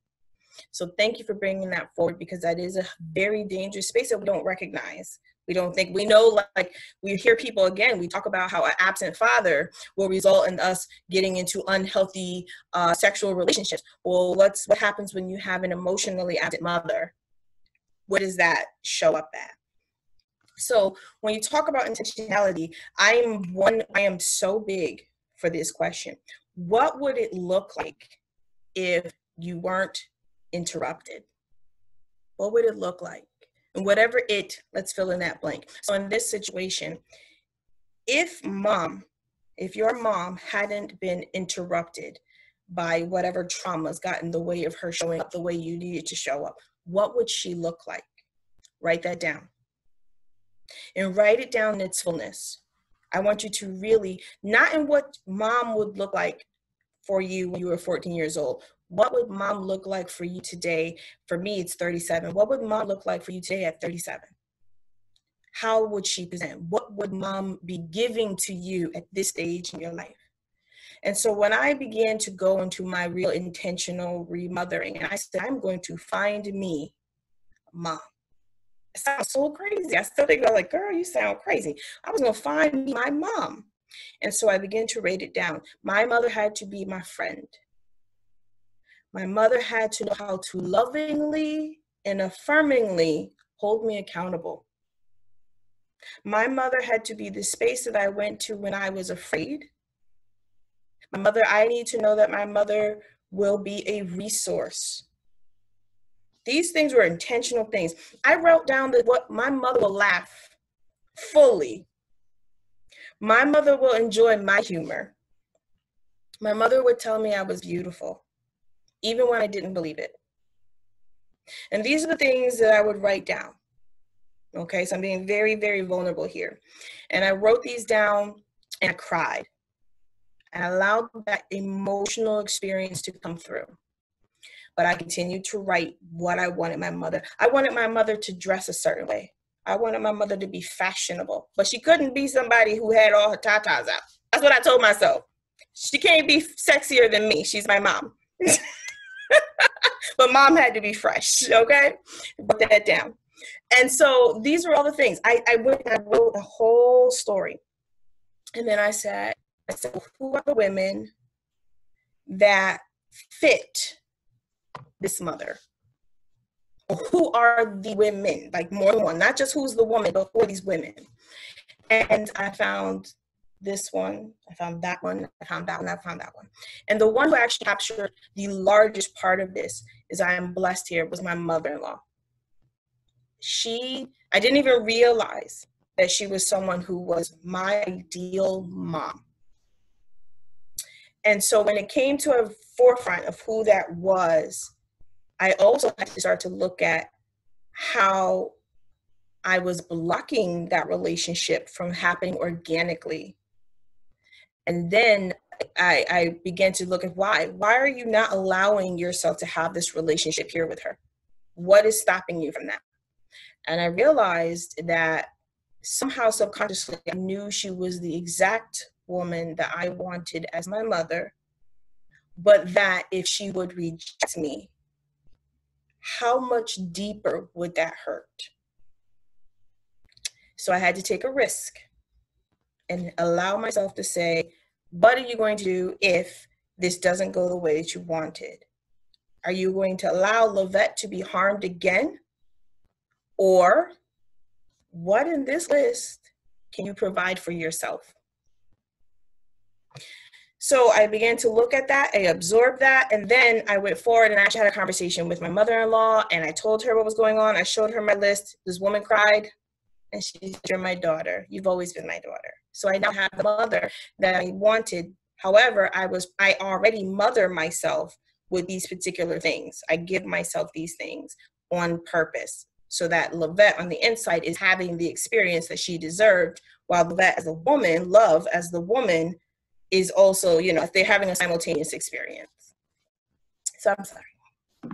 So thank you for bringing that forward, because that is a very dangerous space that we don't recognize. We don't think, we know, like we hear people, again, we talk about how an absent father will result in us getting into unhealthy sexual relationships. Well, what happens when you have an emotionally absent mother? What does that show up at? So when you talk about intentionality, I am so big for this question. What would it look like if you weren't interrupted? What would it look like? And whatever let's fill in that blank. So in this situation, if your mom hadn't been interrupted by whatever traumas got in the way of her showing up the way you needed to show up, what would she look like? Write that down. And write it down in its fullness. I want you to really, not in what mom would look like for you when you were 14 years old. What would mom look like for you today? For me, it's 37. What would mom look like for you today at 37? How would she present? What would mom be giving to you at this stage in your life? And so when I began to go into my real intentional remothering, and I said, I'm going to find me a mom. It sounds so crazy. I still think, like, girl, you sound crazy. I was going to find me my mom. And so I began to write it down. My mother had to be my friend. My mother had to know how to lovingly and affirmingly hold me accountable. My mother had to be the space that I went to when I was afraid. I need to know that my mother will be a resource. These things were intentional things. I wrote down that what my mother will laugh fully. My mother will enjoy my humor. My mother would tell me I was beautiful, even when I didn't believe it. And these are the things that I would write down. Okay, so I'm being very, very vulnerable here. And I wrote these down and I cried. I allowed that emotional experience to come through. But I continued to write what I wanted my mother. I wanted my mother to dress a certain way. I wanted my mother to be fashionable. But she couldn't be somebody who had all her tatas out. That's what I told myself. She can't be sexier than me. She's my mom. But mom had to be fresh, okay? Put that down. And so these were all the things. I wrote the whole story. And then I said, who are the women that fit this mother? Who are the women? Like more than one, not just who's the woman, but who are these women? And I found this one, I found that one, I found that one, I found that one. And the one who actually captured the largest part of this is I am blessed here, was my mother-in-law. I didn't even realize that she was someone who was my ideal mom. And so when it came to a forefront of who that was, I also had to start to look at how I was blocking that relationship from happening organically. And then I began to look at why. Why are you not allowing yourself to have this relationship here with her? What is stopping you from that? And I realized that somehow subconsciously I knew she was the exact woman that I wanted as my mother, but that if she would reject me, how much deeper would that hurt? So I had to take a risk and allow myself to say, what are you going to do if this doesn't go the way that you wanted? Are you going to allow Lavette to be harmed again? Or what in this list can you provide for yourself? So I began to look at that, I absorbed that, and then I went forward and actually had a conversation with my mother-in-law, and I told her what was going on. I showed her my list. This woman cried, and she said, "You're my daughter. You've always been my daughter." So I now have the mother that I wanted. However, I already mother myself with these particular things. I give myself these things on purpose so that Lavette on the inside is having the experience that she deserved, while Lavette as a woman, Love as the woman, is also, they're having a simultaneous experience. So I'm sorry.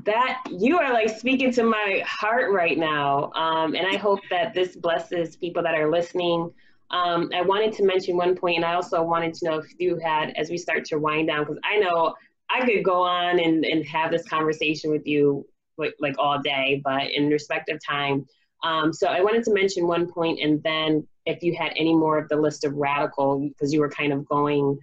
That you are like speaking to my heart right now. And I hope that this blesses people that are listening. I wanted to mention one point, and I also wanted to know if you had, as we start to wind down, because I know I could go on and have this conversation with you like all day, but in respect of time, So I wanted to mention one point, and then if you had any more of the list of radical, because you were kind of going,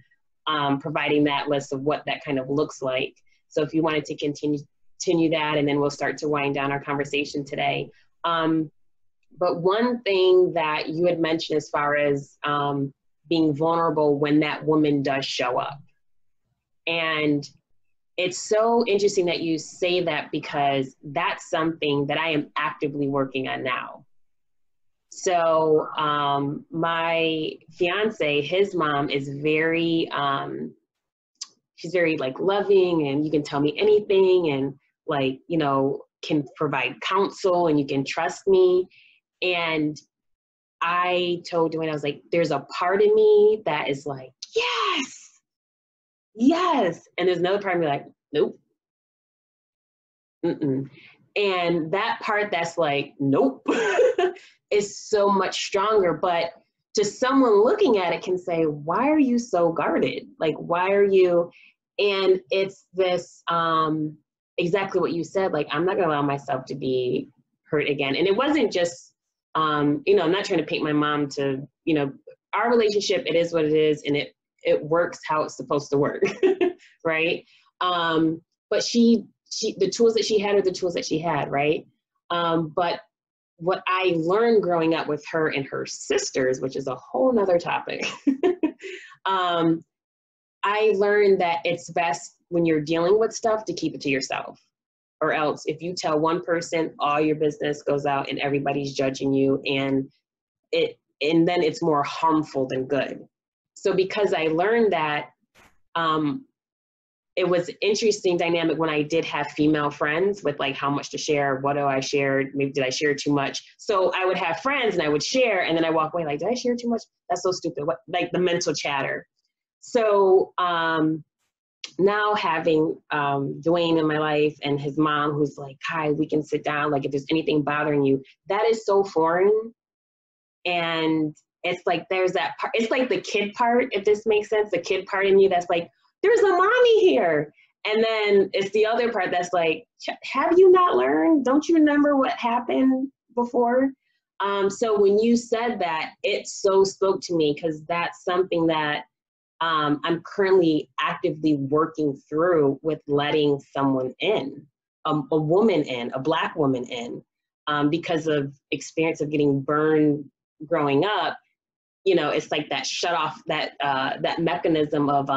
providing that list of what that kind of looks like. So if you wanted to continue that, and then we'll start to wind down our conversation today. But one thing that you had mentioned as far as being vulnerable when that woman does show up. And it's so interesting that you say that, because that's something that I am actively working on now. So my fiance, his mom is very, she's very like loving, and you can tell me anything, and like, you know, can provide counsel, and you can trust me. And I told Dwayne, I was like, there's a part of me that is like, yes, yes. And there's another part of me like, nope. Mm-mm. And that part that's like, nope, is so much stronger. But to someone looking at it can say, why are you so guarded? Like, why are you? And it's this, exactly what you said, like, I'm not gonna allow myself to be hurt again. And it wasn't just, you know, I'm not trying to paint my mom to, you know, our relationship, it is what it is, and it works how it's supposed to work, right? But she, the tools that she had are the tools that she had, right? But what I learned growing up with her and her sisters, which is a whole nother topic, I learned that it's best when you're dealing with stuff to keep it to yourself. Or else, if you tell one person, all your business goes out and everybody's judging you, and then it's more harmful than good. So because I learned that, it was an interesting dynamic when I did have female friends with like how much to share, what do I share, maybe did I share too much? So I would have friends and I would share, and then I walk away like, did I share too much? That's so stupid. What, like the mental chatter. So now having Dwayne in my life and his mom, who's like, hi, we can sit down. Like if there's anything bothering you, that is so foreign. And it's like, there's that part, it's like the kid part, if this makes sense, the kid part in you that's like, there's a mommy here. And then it's the other part that's like, have you not learned? Don't you remember what happened before? So when you said that, it so spoke to me, because that's something that I'm currently actively working through with letting someone in, a woman in, a Black woman in, because of experience of getting burned growing up. You know, it's like that shut off, that that mechanism of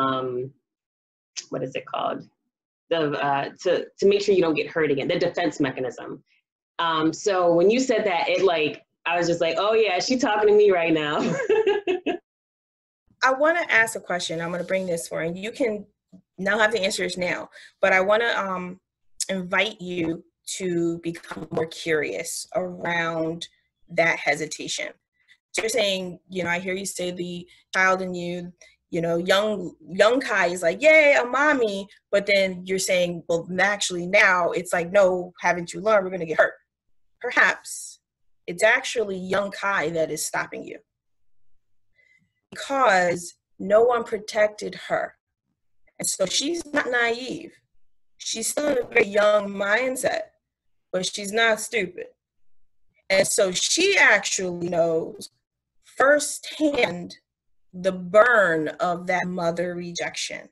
what is it called? To make sure you don't get hurt again, the defense mechanism. So when you said that, it like, I was just like, oh yeah, she's talking to me right now. I want to ask a question. I'm going to bring this for, and you can now have the answers now, but I want to invite you to become more curious around that hesitation. So you're saying, you know, I hear you say the child in you, you know, young Kai is like, yay, a mommy. But then you're saying, well, actually now it's like, no, haven't you learned? We're going to get hurt. Perhaps it's actually young Kai that is stopping you, because no one protected her. And so she's not naive. She's still in a very young mindset, but she's not stupid. And so she actually knows firsthand the burn of that mother rejection.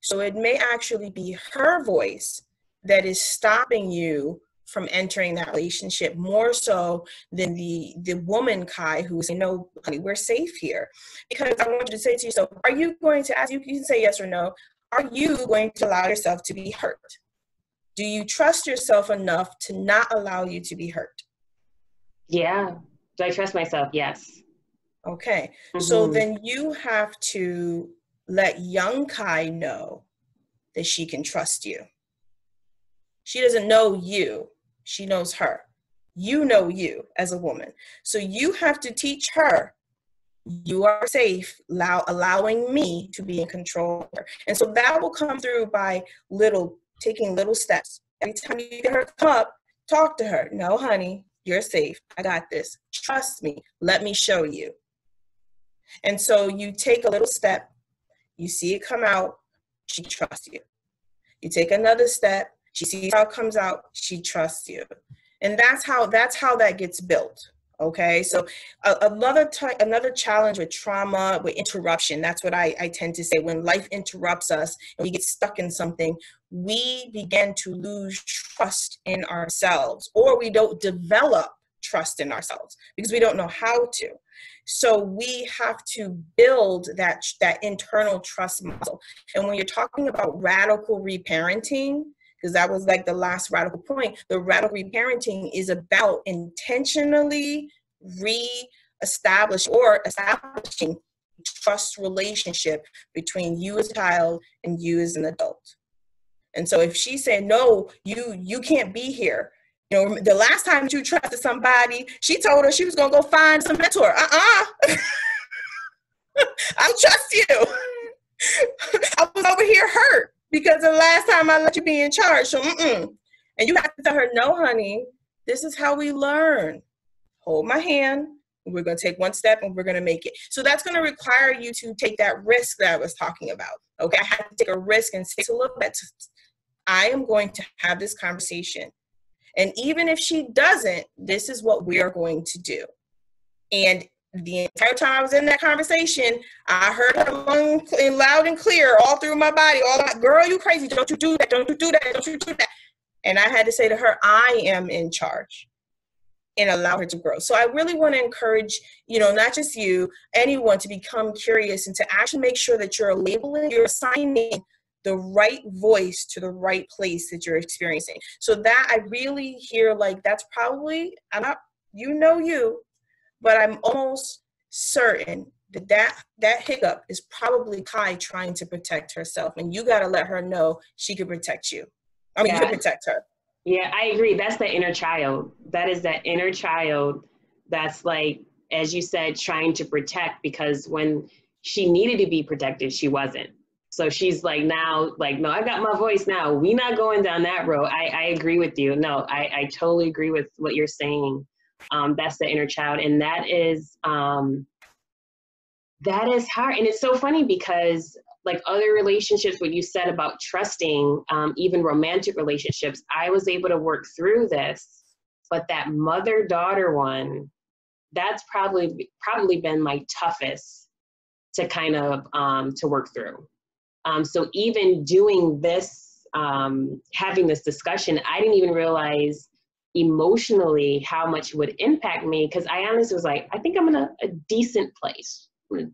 So it may actually be her voice that is stopping you from entering that relationship, more so than the woman Kai who's saying, no, honey, we're safe here. Because I want you to say to yourself, are you going to ask, you can say yes or no, are you going to allow yourself to be hurt? Do you trust yourself enough to not allow you to be hurt? Yeah. Do I trust myself? Yes. Okay. So then you have to let young Kai know that she can trust you. She doesn't know you. She knows her. You know you as a woman. So you have to teach her, you are safe, allowing me to be in control. And so that will come through by taking little steps. Every time you get her to come up, talk to her. No, honey, you're safe. I got this. Trust me. Let me show you. And so you take a little step, you see it come out, she trusts you. You take another step, she sees how it comes out, she trusts you. And that's how that gets built. Okay, so another challenge with trauma, with interruption, that's what I tend to say. When life interrupts us and we get stuck in something, we begin to lose trust in ourselves, or we don't develop trust in ourselves because we don't know how to. So we have to build that internal trust muscle. And when you're talking about radical reparenting, because that was like the last radical point, the radical reparenting is about intentionally establishing trust relationship between you as a child and you as an adult. And so if she said, no, you can't be here. You know, the last time you trusted somebody, she told her she was going to go find some mentor. I don't trust you. I was over here hurt because the last time I let you be in charge. So, And you have to tell her, no, honey, this is how we learn. Hold my hand. We're going to take one step and we're going to make it. So that's going to require you to take that risk that I was talking about. Okay. I had to take a risk and say, so look, I am going to have this conversation. And even if she doesn't, this is what we are going to do. And the entire time I was in that conversation, I heard her loud and clear all through my body, all that, girl, you crazy. Don't you do that. Don't you do that. Don't you do that. And I had to say to her, I am in charge, and allow her to grow. So I really want to encourage, not just you, anyone, to become curious and to actually make sure that you're assigning the right voice to the right place that you're experiencing. So that I really hear like that's probably, but I'm almost certain that hiccup is probably Kai trying to protect herself. And you got to let her know she can protect you. You can protect her. Yeah, I agree. That's the inner child. That is that inner child that's like, as you said, trying to protect, because when she needed to be protected, she wasn't. So she's like now, like, no, I got my voice now. We not going down that road. I agree with you. No, I totally agree with what you're saying. That's the inner child. And that is hard. And it's so funny because like other relationships, what you said about trusting, even romantic relationships, I was able to work through this, but that mother-daughter one, that's probably been my toughest to kind of, to work through. So even doing this, having this discussion, I didn't even realize emotionally how much it would impact me, because I honestly was like, I think I'm in a decent place. But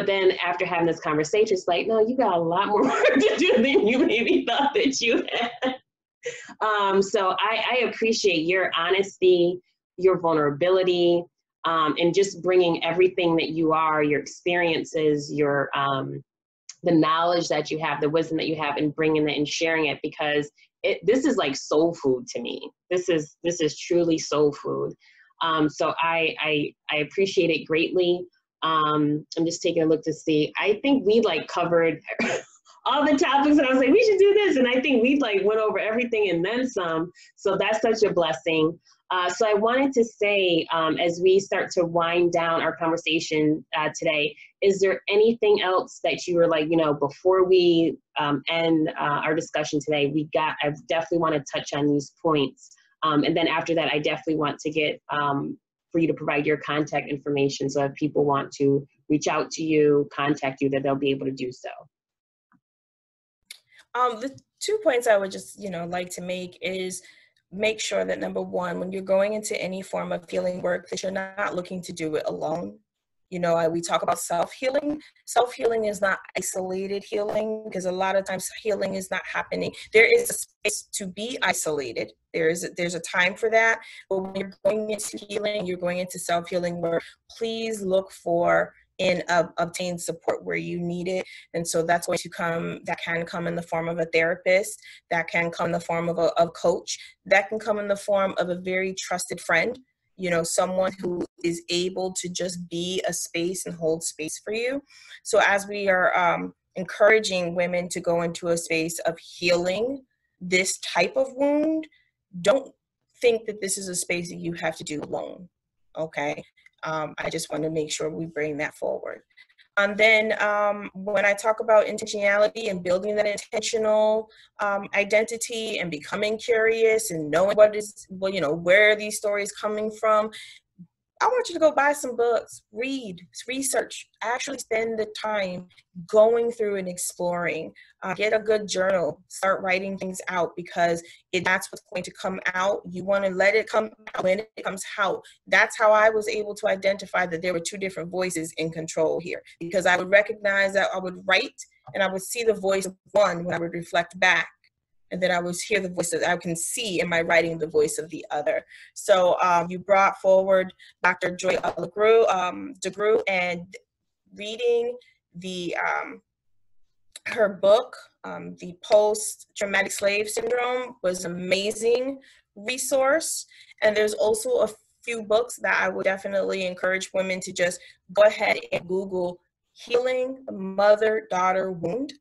then after having this conversation, it's like, no, you got a lot more work to do than you maybe thought that you had. So I appreciate your honesty, your vulnerability, and just bringing everything that you are, your experiences, your the knowledge that you have, the wisdom that you have, and bringing it and sharing it, because this is like soul food to me. This is truly soul food. So I appreciate it greatly. I'm just taking a look to see. I think we like covered all the topics, and I was like, we should do this. And I think we like went over everything and then some. So that's such a blessing. So I wanted to say, as we start to wind down our conversation today, is there anything else that you were like, before we end our discussion today, I definitely want to touch on these points. And then after that, I definitely want to get for you to provide your contact information. So if people want to reach out to you, contact you, that they'll be able to do so. The 2 points I would just, like to make is make sure that number one, when you're going into any form of healing work, that you're not looking to do it alone. We talk about self-healing. Self-healing is not isolated healing, because a lot of times healing is not happening. There is a space to be isolated. There's a time for that. But when you're going into healing, you're going into self-healing work, please look for and obtain support where you need it. And so that can come in the form of a therapist, that can come in the form of a coach, that can come in the form of a very trusted friend, someone who is able to just be a space and hold space for you. So as we are encouraging women to go into a space of healing this type of wound, don't think that this is a space that you have to do alone, okay? I just want to make sure we bring that forward. And then when I talk about intentionality and building that intentional identity and becoming curious and knowing what is, well, you know, where are these stories coming from, I want you to go buy some books, read, research, actually spend the time going through and exploring. Get a good journal, start writing things out, because that's what's going to come out. You want to let it come out when it comes out. That's how I was able to identify that there were two different voices in control here, because I would recognize that I would write and I would see the voice of one when I would reflect back. And then I would hear the voice that I can see in my writing the voice of the other. So you brought forward Dr. Joy DeGruy, and reading the her book, The Post-Traumatic Slave Syndrome, was an amazing resource. And there's also a few books that I would definitely encourage women to just go ahead and Google Healing the Mother-Daughter Wound.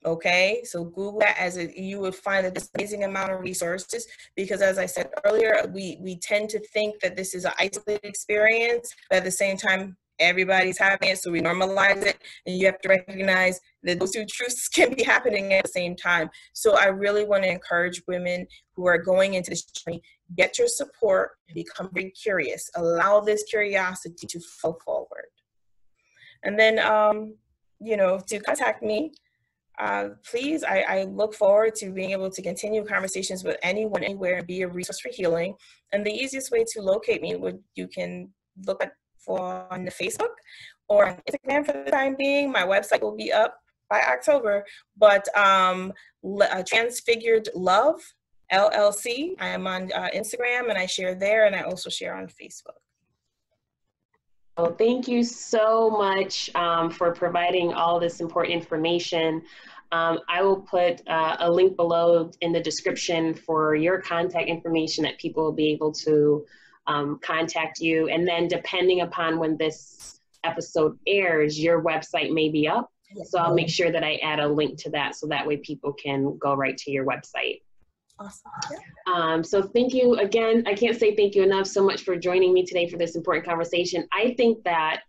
Okay, so Google that, you would find that this amazing amount of resources, because as I said earlier, we tend to think that this is an isolated experience, but at the same time, everybody's having it, so we normalize it, and you have to recognize that those two truths can be happening at the same time. So I really want to encourage women who are going into this journey, get your support, become very curious, allow this curiosity to flow forward. And then, you know, to contact me, please, I look forward to being able to continue conversations with anyone, anywhere, and be a resource for healing. And the easiest way to locate me you can look on the Facebook or on Instagram for the time being. My website will be up by October, but Transfigured Love LLC. I am on Instagram, and I share there, and I also share on Facebook. Well, thank you so much for providing all this important information. I will put a link below in the description for your contact information that people will be able to contact you. And then depending upon when this episode airs, your website may be up. So I'll make sure that I add a link to that, so that way people can go right to your website. Awesome. Yeah. So thank you again. I can't say thank you enough so much for joining me today for this important conversation. I think that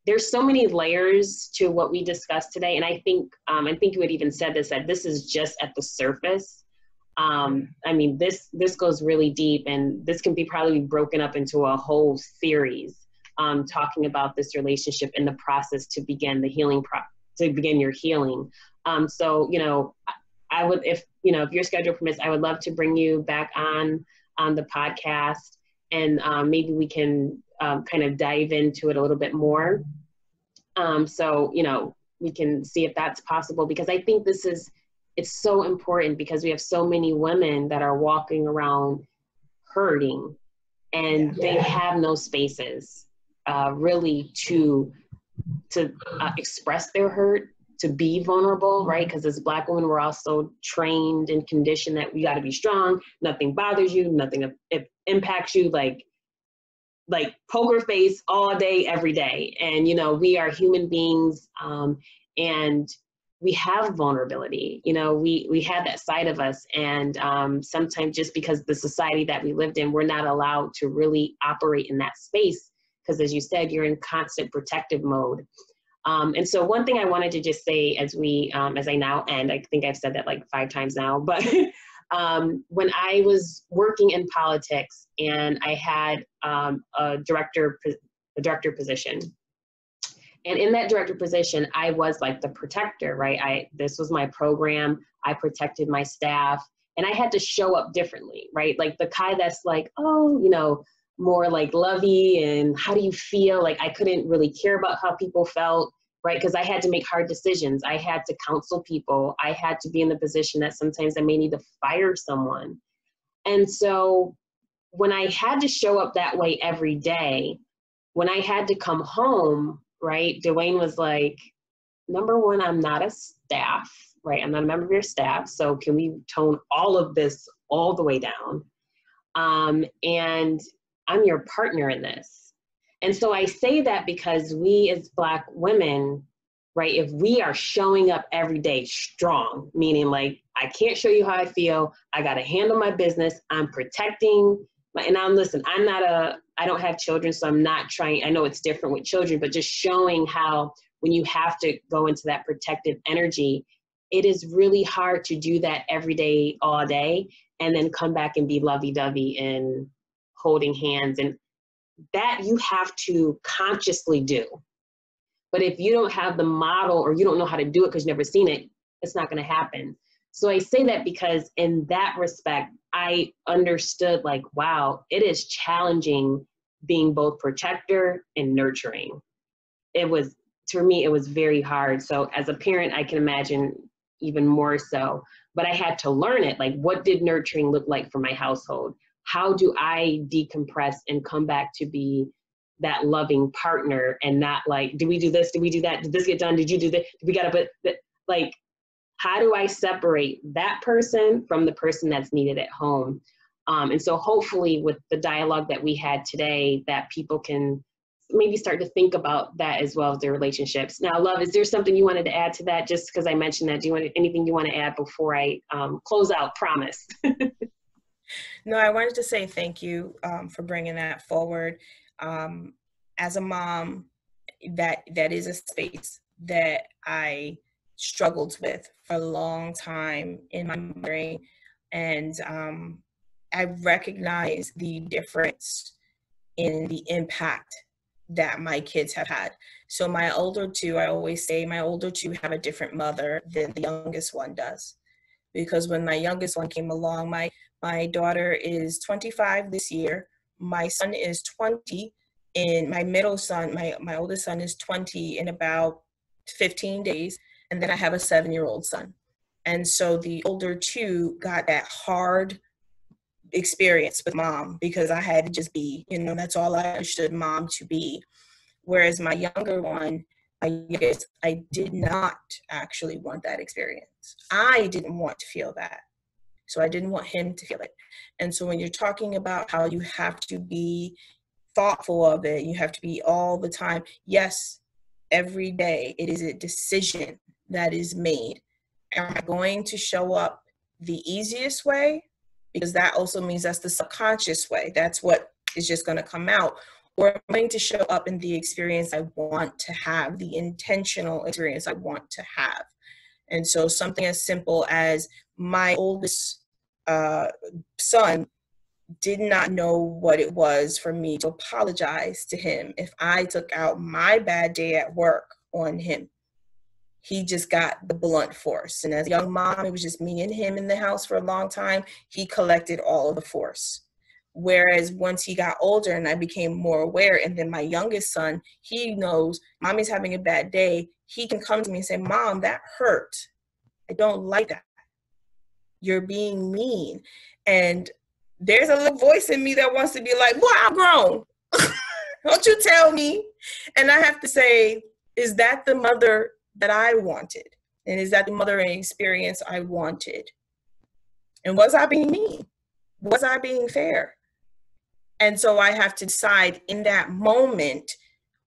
there's so many layers to what we discussed today. And I think you had even said this, that this is just at the surface. I mean, this goes really deep, and this can be probably broken up into a whole series, talking about this relationship and the process to begin the healing, to begin your healing. So, you know, I would, if your schedule permits, I would love to bring you back on the podcast, and maybe we can kind of dive into it a little bit more. So, you know, we can see if that's possible, because I think it's so important, because we have so many women that are walking around hurting, and they have no spaces really to express their hurt, to be vulnerable, right? Because as Black women, we're also trained and conditioned that we got to be strong. Nothing bothers you. Nothing impacts you. Like poker face all day, every day. And, you know, we are human beings, and we have vulnerability. You know, we have that side of us. And sometimes just because the society that we lived in, we're not allowed to really operate in that space. Because as you said, you're in constant protective mode. And so one thing I wanted to just say as I now end, I think I've said that like 5 times now, but when I was working in politics and I had a director position, and in that director position, I was like the protector, right? This was my program. I protected my staff, and I had to show up differently, right? Like the guy that's like, oh, you know, more like lovey and how do you feel? Like I couldn't really care about how people felt, right? Because I had to make hard decisions. I had to counsel people. I had to be in the position that sometimes I may need to fire someone. And so when I had to show up that way every day, when I had to come home, right, Dwayne was like, number one, I'm not a staff, right? I'm not a member of your staff. So can we tone all of this all the way down? And I'm your partner in this. And so I say that because we as Black women, right, if we are showing up every day strong, meaning like, I can't show you how I feel, I got to handle my business, I'm protecting, and now listen, I I don't have children, so I'm not trying, I know it's different with children, but just showing how when you have to go into that protective energy, it is really hard to do that every day, all day, and then come back and be lovey-dovey and holding hands. And that you have to consciously do. But if you don't have the model or you don't know how to do it because you've never seen it, it's not going to happen. So I say that because in that respect, I understood like, wow, it is challenging being both protector and nurturing. It was, for me, it was very hard. So as a parent, I can imagine even more so, but I had to learn it. Like, what did nurturing look like for my household? How do I decompress and come back to be that loving partner and not like, did we do this? Did we do that? Did this get done? Did you do that? We got to put that, like, how do I separate that person from the person that's needed at home? And so hopefully with the dialogue that we had today, that people can maybe start to think about that as well as their relationships. Now, Love, is there something you wanted to add to that? Just because I mentioned that, do you want anything you want to add before I close out? Promise. No, I wanted to say thank you for bringing that forward. As a mom, that is a space that I struggled with for a long time in my mothering, and I recognize the difference in the impact that my kids have had. So my older two, I always say my older two have a different mother than the youngest one does. Because when my youngest one came along, my daughter is 25 this year, my son is 20, and my middle son, my oldest son is 20 in about 15 days, and then I have a 7-year-old son. And so the older two got that hard experience with mom because I had to just be, that's all I understood mom to be. Whereas my younger one, I did not actually want that experience. I didn't want to feel that. So I didn't want him to feel it. And so when you're talking about how you have to be thoughtful of it, you have to be all the time. Yes, every day it is a decision that is made. Am I going to show up the easiest way? Because that also means that's the subconscious way. That's what is just going to come out. Or I'm going to show up in the experience I want to have, the intentional experience I want to have. And so something as simple as my oldest son did not know what it was for me to apologize to him if I took out my bad day at work on him. He just got the blunt force. And as a young mom, it was just me and him in the house for a long time. He collected all of the force. Whereas once he got older and I became more aware, and then my youngest son, he knows mommy's having a bad day. He can come to me and say, Mom, that hurt. I don't like that. You're being mean. And there's a little voice in me that wants to be like, boy, I'm grown. Don't you tell me. And I have to say, is that the mother that I wanted? And is that the mothering experience I wanted? And was I being mean? Was I being fair? And so I have to decide in that moment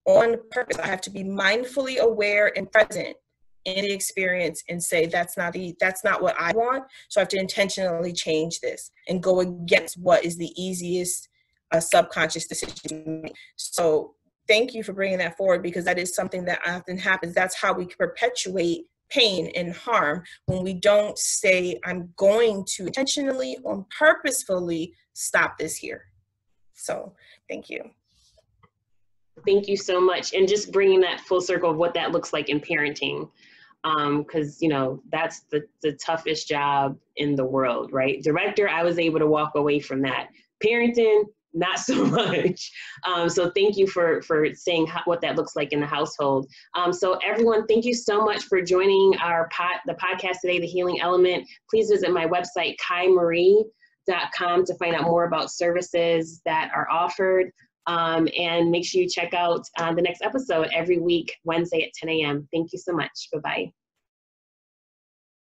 on purpose. I have to be mindfully aware and present in the experience and say, that's not what I want. So I have to intentionally change this and go against what is the easiest subconscious decision to make. So thank you for bringing that forward, because that is something that often happens. That's how we perpetuate pain and harm, when we don't say, I'm going to intentionally or purposefully stop this here. So thank you. Thank you so much. And just bringing that full circle of what that looks like in parenting. Because, that's the toughest job in the world, right? Director, I was able to walk away from that. Parenting, not so much. So thank you for saying what that looks like in the household. So everyone, thank you so much for joining the podcast today, The Healing Element. Please visit my website, KaiMarie.com, to find out more about services that are offered. And make sure you check out the next episode every week, Wednesday at 10 a.m. Thank you so much. Bye-bye.